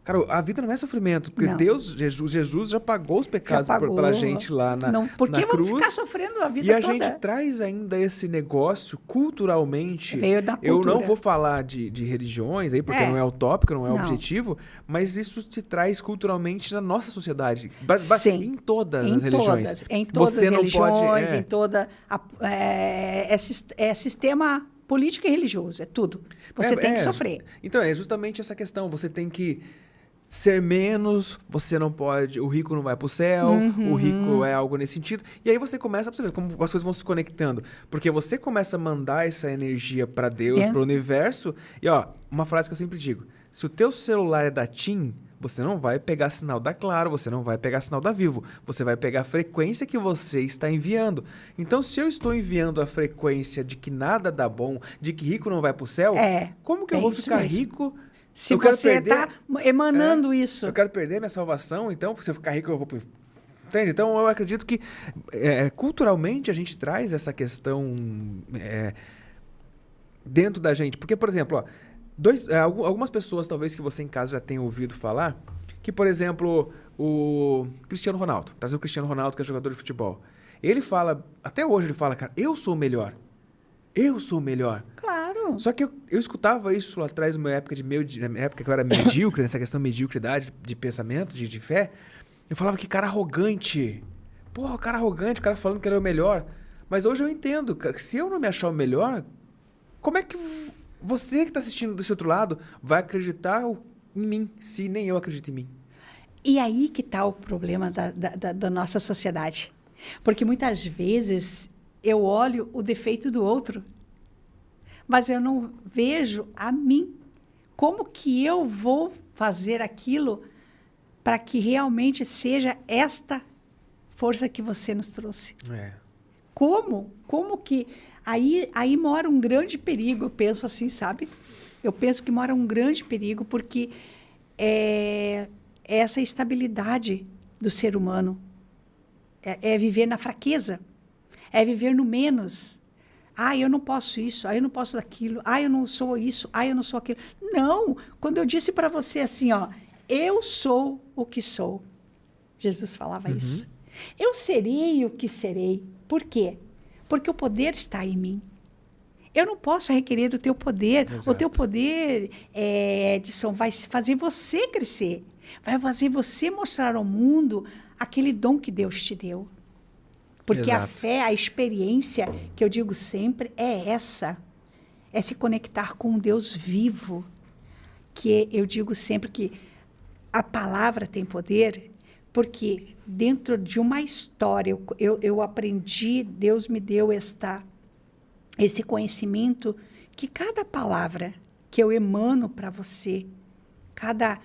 A: Cara, a vida não é sofrimento, porque
B: Não.
A: Jesus já pagou os pecados pela gente lá na
B: Por que
A: na
B: vamos
A: cruz.
B: ficar sofrendo a vida
A: E a
B: toda?
A: gente traz ainda esse negócio culturalmente.
B: Veio da
A: Eu
B: cultura.
A: não vou falar de religiões aí, porque
B: É.
A: não é o tópico, não é o
B: Não.
A: objetivo, mas isso te traz culturalmente na nossa sociedade.
B: Sim.
A: Em todas
B: Em
A: as religiões.
B: todas, em todas
A: Você
B: as
A: não
B: religiões,
A: pode.
B: em toda... É sistema político e religioso, é tudo. Você tem que sofrer.
A: Então, é justamente essa questão. Você tem que ser menos, você não pode... O rico não vai pro céu, o rico é algo nesse sentido. E aí você começa a perceber como as coisas vão se conectando. Porque você começa a mandar essa energia para Deus, para o universo. E, ó, uma frase que eu sempre digo: se o teu celular é da TIM, você não vai pegar sinal da Claro, você não vai pegar sinal da Vivo. Você vai pegar a frequência que você está enviando. Então, se eu estou enviando a frequência de que nada dá bom, de que rico não vai pro céu, como que eu vou
B: isso
A: ficar
B: mesmo.
A: rico?
B: Se
A: Eu quero
B: você
A: perder-
B: está emanando isso.
A: Eu quero perder minha salvação, então, porque se eu ficar rico eu vou pro... Entende? Então, eu acredito que culturalmente a gente traz essa questão dentro da gente. Porque, por exemplo, algumas pessoas, talvez que você em casa já tenha ouvido falar, que, por exemplo, o Cristiano Ronaldo, trazer o Cristiano Ronaldo, que é jogador de futebol, ele fala, até hoje ele fala, cara, eu sou o melhor. Eu sou o melhor.
B: Claro.
A: Só que eu escutava isso lá atrás, na minha época que eu era medíocre, nessa questão de mediocridade de pensamento, de fé. Eu falava que cara arrogante. Porra, o cara arrogante, o cara falando que ele é o melhor. Mas hoje eu entendo, cara, que se eu não me achar o melhor, como é que você que está assistindo desse outro lado vai acreditar em mim, se nem eu acredito em mim?
B: E aí que está o problema da nossa sociedade. Porque muitas vezes eu olho o defeito do outro, mas eu não vejo a mim. Como que eu vou fazer aquilo para que realmente seja esta força que você nos trouxe? Como? Como que... Aí mora um grande perigo, eu penso assim, sabe? Eu penso que mora um grande perigo, porque essa estabilidade do ser humano é viver na fraqueza, é viver no menos. Eu não posso isso, eu não posso aquilo, eu não sou isso, eu não sou aquilo. Não! Quando eu disse para você assim, ó, eu sou o que sou. Jesus falava isso. Eu serei o que serei. Por quê? Porque o poder está em mim. Eu não posso requerer o teu poder.
A: Exato.
B: O teu poder, Edson, vai fazer você crescer. Vai fazer você mostrar ao mundo aquele dom que Deus te deu. Porque a
A: Exato.
B: fé, a experiência, que eu digo sempre, é essa. É se conectar com um Deus vivo. Que eu digo sempre que a palavra tem poder, porque dentro de uma história, eu aprendi, Deus me deu esse conhecimento, que cada palavra que eu emano para você, cada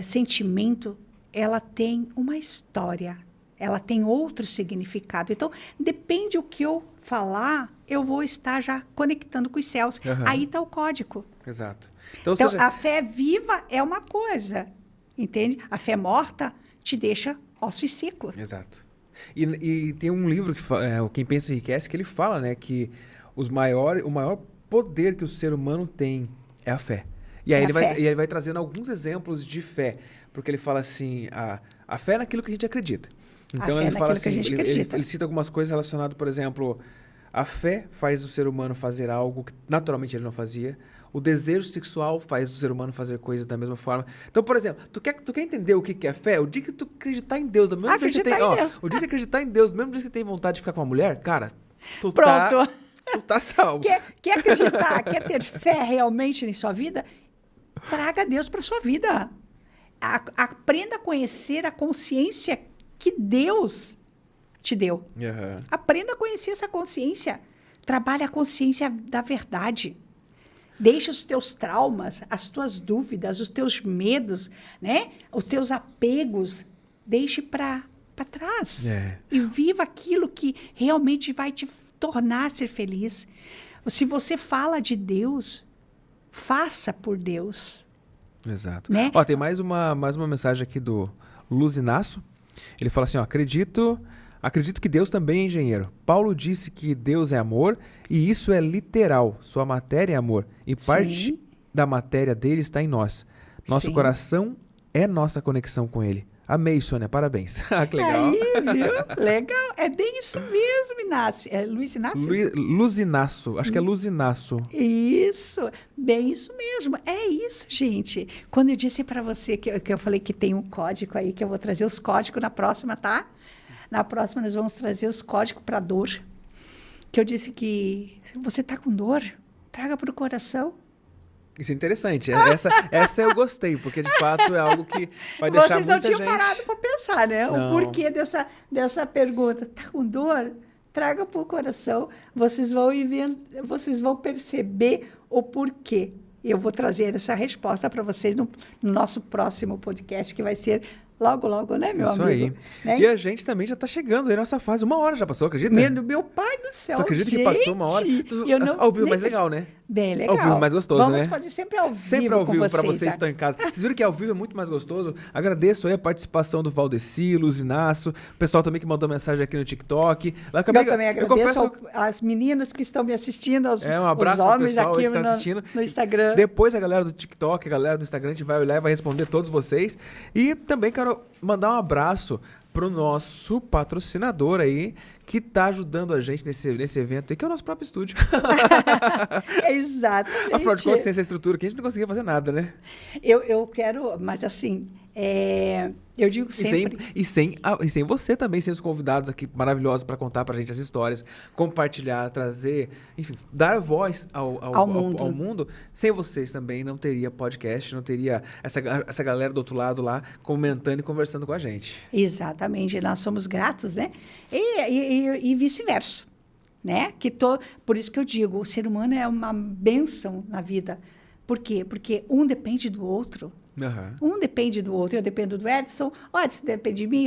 B: sentimento, ela tem uma história, ela tem outro significado. Então, depende o que eu falar, eu vou estar já conectando com os céus. Aí está o código.
A: Exato.
B: Então, a fé viva é uma coisa, entende? A fé morta te deixa ossos secos.
A: Exato. E tem um livro, o Quem Pensa Enriquece, que ele fala, né, que o maior poder que o ser humano tem é a fé. E aí ele vai trazendo alguns exemplos de fé, porque ele fala assim, a fé é naquilo que a gente acredita. Então ele fala assim, ele cita algumas coisas relacionadas, por exemplo, a fé faz o ser humano fazer algo que naturalmente ele não fazia. O desejo sexual faz o ser humano fazer coisas da mesma forma. Então, por exemplo, tu quer entender o que é fé? O dia que tu acreditar em Deus, do mesmo dia que você tem, o dia que você acreditar em Deus, do mesmo dia que você tem vontade de ficar com uma mulher, cara, tu tá salvo.
B: Quer acreditar, quer ter fé realmente em sua vida? Traga Deus para sua vida. Aprenda a conhecer a consciência que Deus te deu.
A: Uhum.
B: Aprenda a conhecer essa consciência. Trabalhe a consciência da verdade. Deixe os teus traumas, as tuas dúvidas, os teus medos, né? Os teus apegos, deixe para trás. E viva aquilo que realmente vai te tornar ser feliz. Se você fala de Deus, faça por Deus.
A: Exato.
B: Né?
A: Ó, tem mais uma mensagem aqui do Luzinaço. Ele fala assim, ó, acredito que Deus também é engenheiro. Paulo disse que Deus é amor e isso é literal. Sua matéria é amor e parte da matéria dele está em nós. Nosso coração é nossa conexão com ele. Amei, Sônia, parabéns. Que legal.
B: Aí, viu? Legal. É bem isso mesmo, Inácio. É Luiz Inácio?
A: Luzinaço. Acho que é Luzinaço.
B: Isso. Bem isso mesmo. É isso, gente. Quando eu disse para você que eu falei que tem um código aí, que eu vou trazer os códigos na próxima, tá? Na próxima nós vamos trazer os códigos para dor. Que eu disse que se você tá com dor, traga para o coração.
A: Isso é interessante. Essa eu gostei, porque de fato é algo que vai deixar
B: Vocês não
A: muita
B: tinham
A: gente...
B: parado para pensar, né?
A: Não.
B: O porquê dessa pergunta. Tá com dor? Traga para o coração. Vocês vão perceber o porquê. Eu vou trazer essa resposta para vocês no nosso próximo podcast, que vai ser logo, logo, né, meu
A: Isso
B: amigo?
A: Aí.
B: Né?
A: E a gente também já tá chegando aí nessa fase. 1 hora já passou, acredita?
B: Meu pai do céu,
A: Tu acredita
B: gente,
A: que passou 1 hora? Ao vivo é mais legal, né?
B: Bem legal.
A: Ao vivo é mais gostoso,
B: Vamos
A: né?
B: fazer sempre ao vivo.
A: Sempre ao vivo para vocês que
B: tá?
A: estão em casa. Vocês viram que ao vivo é muito mais gostoso? Agradeço aí a participação do Valdeci, Luzinaço, o pessoal também que mandou mensagem aqui no TikTok.
B: Eu também agradeço às meninas que estão me assistindo,
A: um abraço
B: os homens
A: pessoal
B: aqui
A: que tá assistindo.
B: no Instagram.
A: Depois a galera do TikTok, a galera do Instagram, a gente vai olhar e vai responder todos vocês. E também quero mandar um abraço pro nosso patrocinador aí, que tá ajudando a gente nesse evento aí, que é o nosso próprio estúdio.
B: Exatamente.
A: Afinal de contas, sem essa estrutura aqui, a gente não conseguia fazer nada, né?
B: Eu quero, mas assim, eu digo sempre...
A: E sem você também, sem os convidados aqui maravilhosos para contar pra gente as histórias, compartilhar, trazer, enfim, dar voz ao mundo. Sem vocês também não teria podcast, não teria essa galera do outro lado lá comentando e conversando com a gente.
B: Exatamente, nós somos gratos, né? E vice-versa, né? Por isso que eu digo, o ser humano é uma bênção na vida. Por quê? Porque um depende do outro.
A: Uhum.
B: Um depende do outro. Eu dependo do Edson, o Edson depende de mim,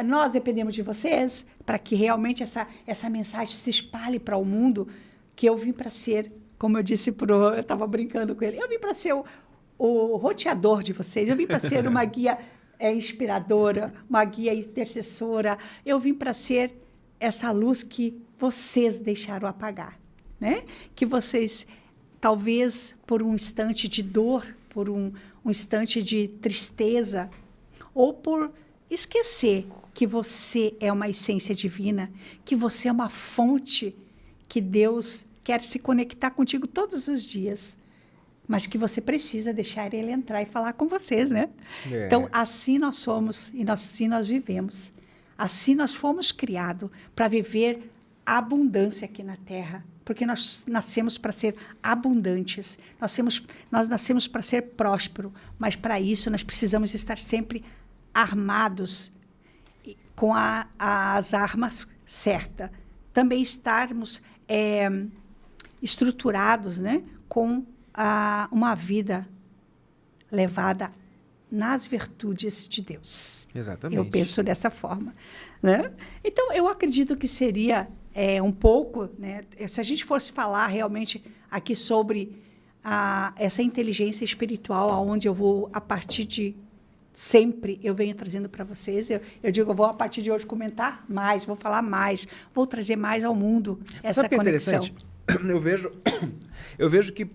B: nós dependemos de vocês, para que realmente essa mensagem se espalhe para o mundo, que eu vim para ser, como eu disse, eu estava brincando com ele, eu vim para ser o roteador de vocês, eu vim para ser uma guia inspiradora, uma guia intercessora, eu vim para ser essa luz que vocês deixaram apagar, né? Que vocês, talvez por um instante de dor, por um instante de tristeza, ou por esquecer que você é uma essência divina, que você é uma fonte, que Deus quer se conectar contigo todos os dias, mas que você precisa deixar Ele entrar e falar com vocês, né? Então, assim nós somos e assim nós vivemos. Assim nós fomos criados para viver a abundância aqui na Terra, porque nós nascemos para ser abundantes, nós nascemos para ser próspero, mas para isso nós precisamos estar sempre armados com as armas certas. Também estarmos estruturados, né, com uma vida levada nas virtudes de Deus.
A: Exatamente.
B: Eu penso dessa forma, né? Então, eu acredito que seria um pouco, né, se a gente fosse falar realmente aqui sobre essa inteligência espiritual, onde eu vou, a partir sempre eu venho trazendo para vocês. Eu digo, eu vou a partir de hoje comentar mais, vou falar mais, vou trazer mais ao mundo essa
A: Sabe o que é
B: conexão.
A: interessante? Eu vejo que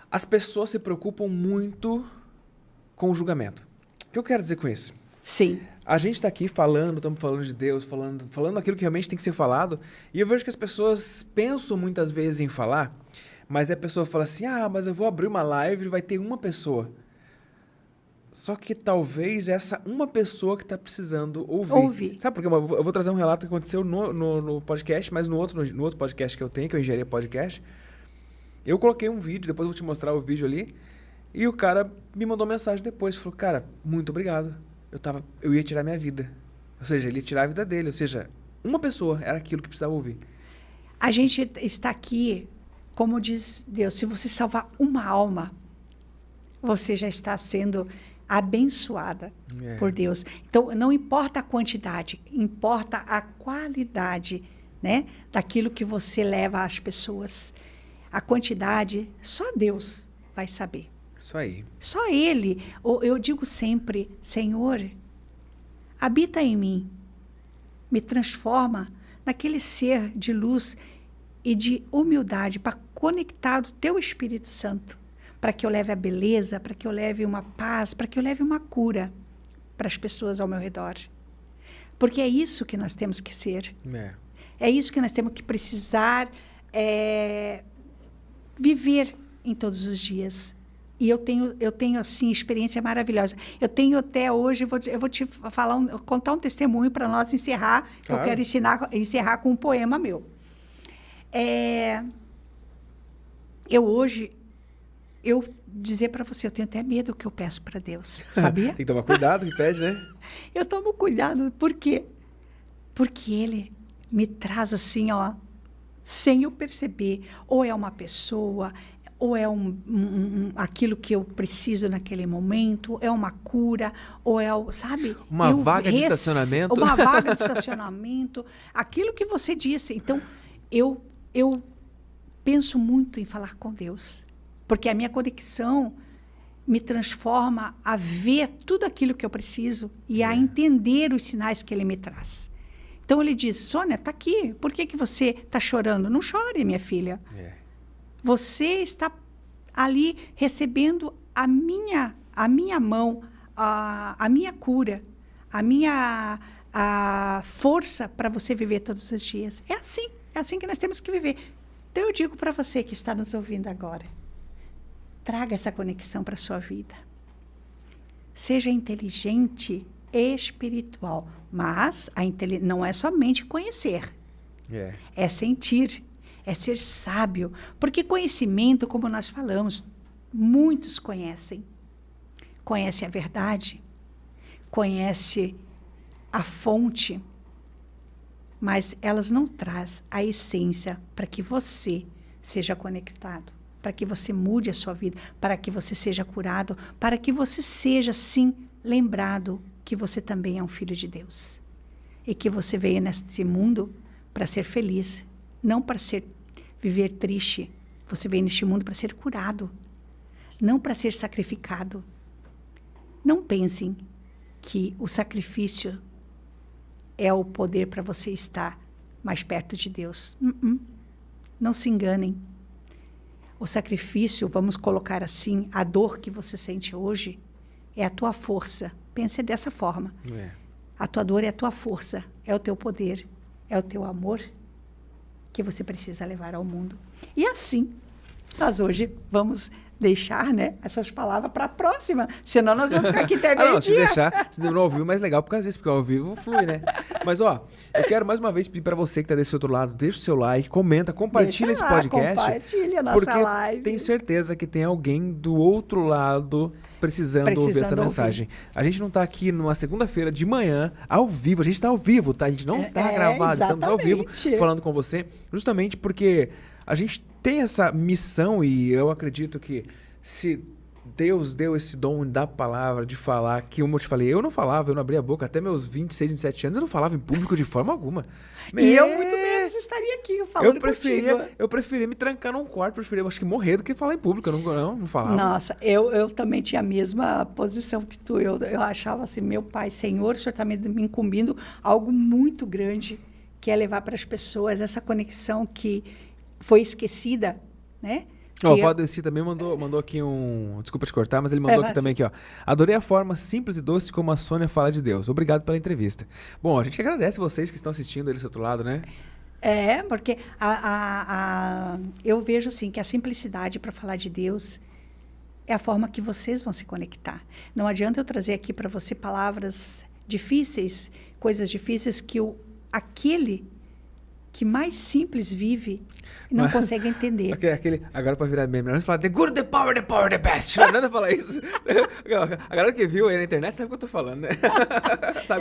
A: as pessoas se preocupam muito com o julgamento. O que eu quero dizer com isso?
B: Sim.
A: A gente está aqui falando, estamos falando de Deus, falando aquilo que realmente tem que ser falado, e eu vejo que as pessoas pensam muitas vezes em falar, mas a pessoa fala assim, mas eu vou abrir uma live e vai ter uma pessoa. Só que talvez essa uma pessoa que está precisando ouvir. Sabe por quê? Eu vou trazer um relato que aconteceu no podcast, mas no outro podcast que eu tenho, que é o Engenharia Podcast. Eu coloquei um vídeo, depois eu vou te mostrar o vídeo ali, e o cara me mandou mensagem depois, falou, cara, muito obrigado. Eu ia tirar minha vida. Ou seja, ele ia tirar a vida dele. Ou seja, uma pessoa era aquilo que precisava ouvir.
B: A gente está aqui, como diz Deus, se você salvar uma alma, você já está sendo abençoada por Deus. Então, não importa a quantidade, importa a qualidade, né, daquilo que você leva às pessoas. A quantidade, só Deus vai saber.
A: Isso aí.
B: Só Ele. Eu digo sempre, Senhor, habita em mim, me transforma naquele ser de luz e de humildade para conectar o Teu Espírito Santo, para que eu leve a beleza, para que eu leve uma paz, para que eu leve uma cura para as pessoas ao meu redor. Porque é isso que nós temos que ser. É isso que nós temos que precisar viver em todos os dias. E eu tenho assim, experiência maravilhosa. Eu tenho até hoje, eu vou te contar um testemunho para nós encerrar, que eu quero encerrar com um poema meu. Eu dizer para você, eu tenho até medo que eu peço para Deus, sabia?
A: Tem que tomar cuidado que pede, né?
B: Eu tomo cuidado, por quê? Porque Ele me traz assim, sem eu perceber, ou é uma pessoa, ou é aquilo que eu preciso naquele momento, é uma cura, ou é, sabe?
A: Uma vaga de estacionamento.
B: Uma vaga de estacionamento, aquilo que você disse. Então, eu penso muito em falar com Deus, porque a minha conexão me transforma a ver tudo aquilo que eu preciso e a entender os sinais que Ele me traz. Então, Ele diz, Sônia, está aqui, por que você está chorando? Não chore, minha filha. Você está ali recebendo a minha mão, a minha cura, a força para você viver todos os dias. É assim que nós temos que viver. Então, eu digo para você que está nos ouvindo agora, traga essa conexão para a sua vida. Seja inteligente espiritual, mas não é somente conhecer, é sentir. É ser sábio, porque conhecimento, como nós falamos, muitos conhecem. Conhece a verdade, conhece a fonte, mas elas não trazem a essência para que você seja conectado, para que você mude a sua vida, para que você seja curado, para que você seja, sim, lembrado que você também é um filho de Deus. E que você veio neste mundo para ser feliz, não para viver triste. Você veio neste mundo para ser curado, não para ser sacrificado. Não pensem que o sacrifício é o poder para você estar mais perto de Deus. Não se enganem. O sacrifício, vamos colocar assim, a dor que você sente hoje é a tua força. Pense dessa forma. A tua dor é a tua força, é o teu poder, é o teu amor que você precisa levar ao mundo. E assim, nós hoje vamos deixar, né, essas palavras para a próxima, senão nós vamos ficar aqui até meio-dia.
A: Se deixar, se não ao vivo, mais legal, porque às vezes, porque ao vivo flui, né? Mas, eu quero mais uma vez pedir para você que está desse outro lado, deixa o seu like, comenta, compartilha esse podcast.
B: Compartilha a nossa live.
A: Tenho certeza que tem alguém do outro lado precisando ouvir essa mensagem. A gente não está aqui numa segunda-feira de manhã, ao vivo, a gente está ao vivo, tá? A gente não está gravado, estamos ao vivo falando com você, justamente porque a gente tem essa missão e eu acredito que se Deus deu esse dom da palavra, de falar, que como eu te falei, eu não falava, eu não abria a boca, até meus 26, 27 anos, eu não falava em público de forma alguma.
B: E eu muito menos. vezes estaria aqui falando contigo.
A: Eu preferia me trancar num quarto, preferia, acho que morrer do que falar em público. Eu não falava.
B: Nossa, eu também tinha a mesma posição que tu. Eu achava assim, meu pai, Senhor, o Senhor está me incumbindo algo muito grande, que é levar para as pessoas essa conexão que foi esquecida, né?
A: O Valdeci também mandou aqui um... Desculpa te cortar, mas ele mandou aqui também, aqui, ó. Adorei a forma simples e doce como a Sônia fala de Deus. Obrigado pela entrevista. Bom, a gente agradece vocês que estão assistindo ali do outro lado, né?
B: Porque eu vejo assim que a simplicidade para falar de Deus é a forma que vocês vão se conectar. Não adianta eu trazer aqui para você palavras difíceis, coisas difíceis que aquele que mais simples vive não consegue entender.
A: Agora para virar meme, nós falar the good, the power, the best. Não adianta falar isso. A galera que viu aí na internet sabe o que eu tô falando, né?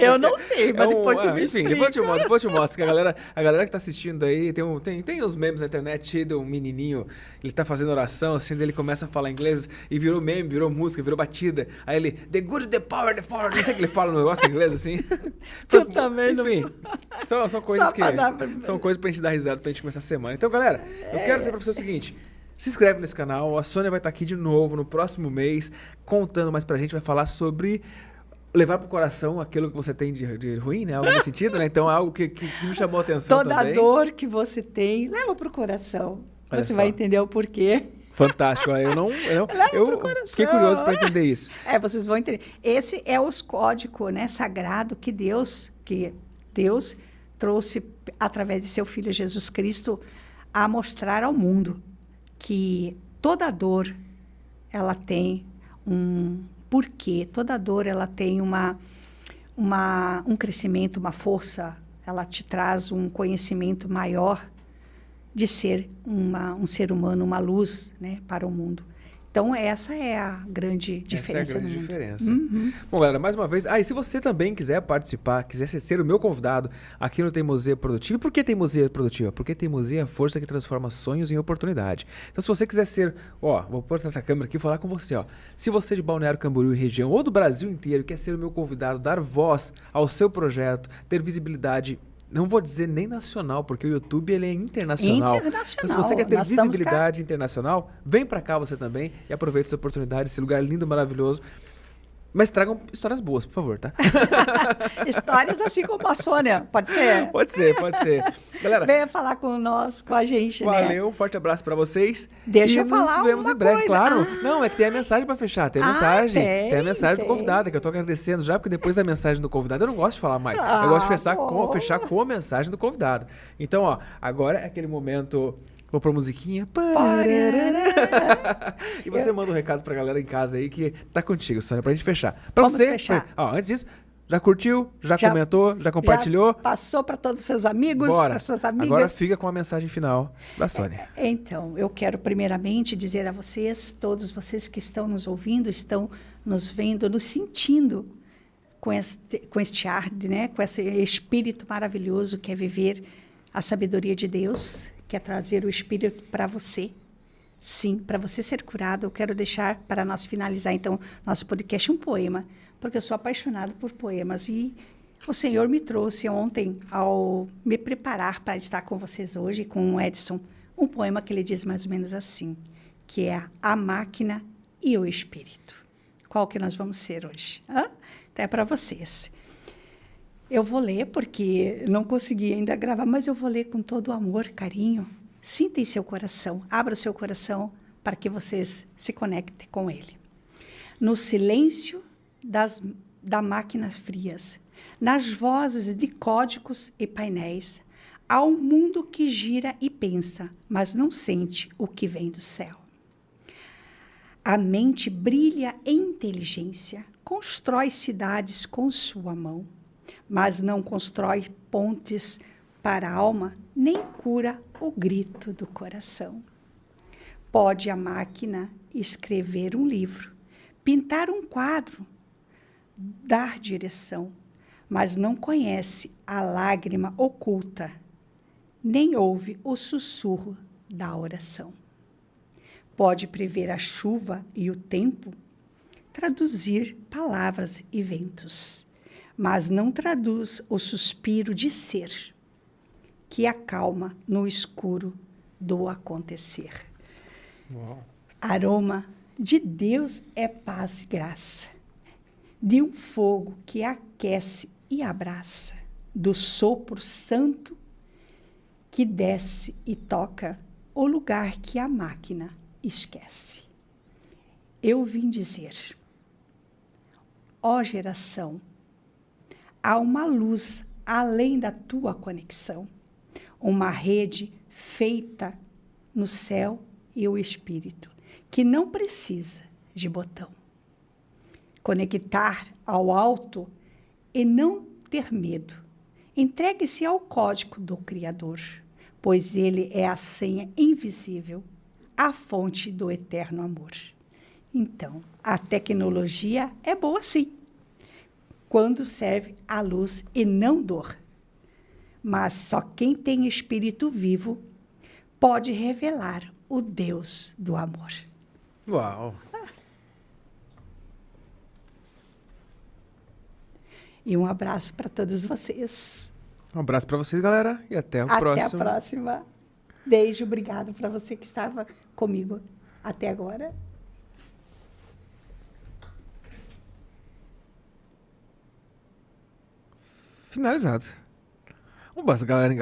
B: Eu não sei, mas depois tu me
A: enfim,
B: explica.
A: depois eu te mostro. Que a galera que tá assistindo aí, tem uns memes na internet de um menininho, ele tá fazendo oração, assim, daí ele começa a falar inglês e virou meme, virou música, virou batida. Aí ele, the good, the power, não sei o que ele fala no negócio em inglês, assim.
B: Tu também
A: enfim,
B: não...
A: são coisas são coisas pra gente dar risada, pra gente começar a semana. Então, galera, eu quero dizer pra você o seguinte: se inscreve nesse canal, a Sônia vai estar aqui de novo no próximo mês, contando mais pra gente, vai falar sobre levar pro coração aquilo que você tem de ruim, né? Algo nesse sentido, né? Então, é algo que me chamou a atenção
B: Toda
A: também.
B: Toda dor que você tem, leva pro coração.
A: Olha
B: você
A: só.
B: vai entender o porquê.
A: Fantástico. Eu fiquei curioso para entender isso.
B: Vocês vão entender. Esse é o código, né, sagrado que Deus trouxe através de seu Filho Jesus Cristo a mostrar ao mundo que toda dor ela tem um porquê, toda dor ela tem um crescimento, uma força, ela te traz um conhecimento maior de ser um ser humano, uma luz, né, para o mundo. Então, essa é a grande diferença.
A: Essa é a grande diferença. Bom, galera, mais uma vez... e se você também quiser participar, quiser ser o meu convidado aqui no Teimosia Produtiva... Por que Teimosia Produtiva? Porque Teimosia é a força que transforma sonhos em oportunidade. Então, se você quiser ser... vou pôr nessa câmera aqui e falar com você, Se você é de Balneário Camboriú e região, ou do Brasil inteiro, quer ser o meu convidado, dar voz ao seu projeto, ter visibilidade... Não vou dizer nem nacional, porque o YouTube ele é internacional. Então, se você quer ter visibilidade internacional, vem pra cá você também e aproveite essa oportunidade, esse lugar lindo, maravilhoso. Mas tragam histórias boas, por favor, tá?
B: Histórias assim como a Sônia, pode ser?
A: Pode ser. Galera,
B: venha falar com a gente,
A: valeu, um forte abraço pra vocês.
B: Deixa eu falar
A: nos vemos em breve, claro. Não, é que tem a mensagem pra fechar, tem a mensagem do convidado, que eu tô agradecendo já, porque depois da mensagem do convidado eu não gosto de falar mais. Eu gosto de fechar com a mensagem do convidado. Então, agora é aquele momento... Vou pôr musiquinha. E você manda um recado pra galera em casa aí que tá contigo, Sônia, pra gente fechar. Pra
B: Vamos
A: você,
B: fechar.
A: Antes disso, já curtiu, já comentou, já compartilhou?
B: Já passou para todos os seus amigos, para suas amigas.
A: Agora fica com a mensagem final da Sônia.
B: Então, eu quero primeiramente dizer a vocês, todos vocês que estão nos ouvindo, estão nos vendo, nos sentindo com este ar, né? Com esse espírito maravilhoso que é viver a sabedoria de Deus, que é trazer o Espírito para você. Sim, para você ser curado, eu quero deixar, para nós finalizar, então, nosso podcast, um poema, porque eu sou apaixonada por poemas. E o Senhor me trouxe ontem, ao me preparar para estar com vocês hoje, com o Edson, um poema que ele diz mais ou menos assim, que é A Máquina e o Espírito. Qual que nós vamos ser hoje? Então, é para vocês. Eu vou ler, porque não consegui ainda gravar, mas eu vou ler com todo o amor, carinho. Sinta em seu coração, abra o seu coração para que vocês se conectem com ele. No silêncio das máquinas frias, nas vozes de códigos e painéis, há um mundo que gira e pensa, mas não sente o que vem do céu. A mente brilha em inteligência, constrói cidades com sua mão, mas não constrói pontes para a alma, nem cura o grito do coração. Pode a máquina escrever um livro, pintar um quadro, dar direção, mas não conhece a lágrima oculta, nem ouve o sussurro da oração. Pode prever a chuva e o tempo, traduzir palavras e ventos, mas não traduz o suspiro de ser, que acalma no escuro do acontecer.
A: Uau.
B: Aroma de Deus é paz e graça, de um fogo que aquece e abraça, do sopro santo que desce e toca o lugar que a máquina esquece. Eu vim dizer, ó geração, há uma luz além da tua conexão, uma rede feita no céu e o espírito, que não precisa de botão. Conectar ao alto e não ter medo. Entregue-se ao código do Criador, pois ele é a senha invisível, a fonte do eterno amor. Então, a tecnologia é boa sim, quando serve a luz e não dor. Mas só quem tem espírito vivo pode revelar o Deus do amor.
A: Uau.
B: E um abraço para todos vocês.
A: Um abraço pra vocês, galera, e até o próximo.
B: Até a próxima. Beijo, obrigado para você que estava comigo até agora.
A: Finalizado. Um abraço, galera.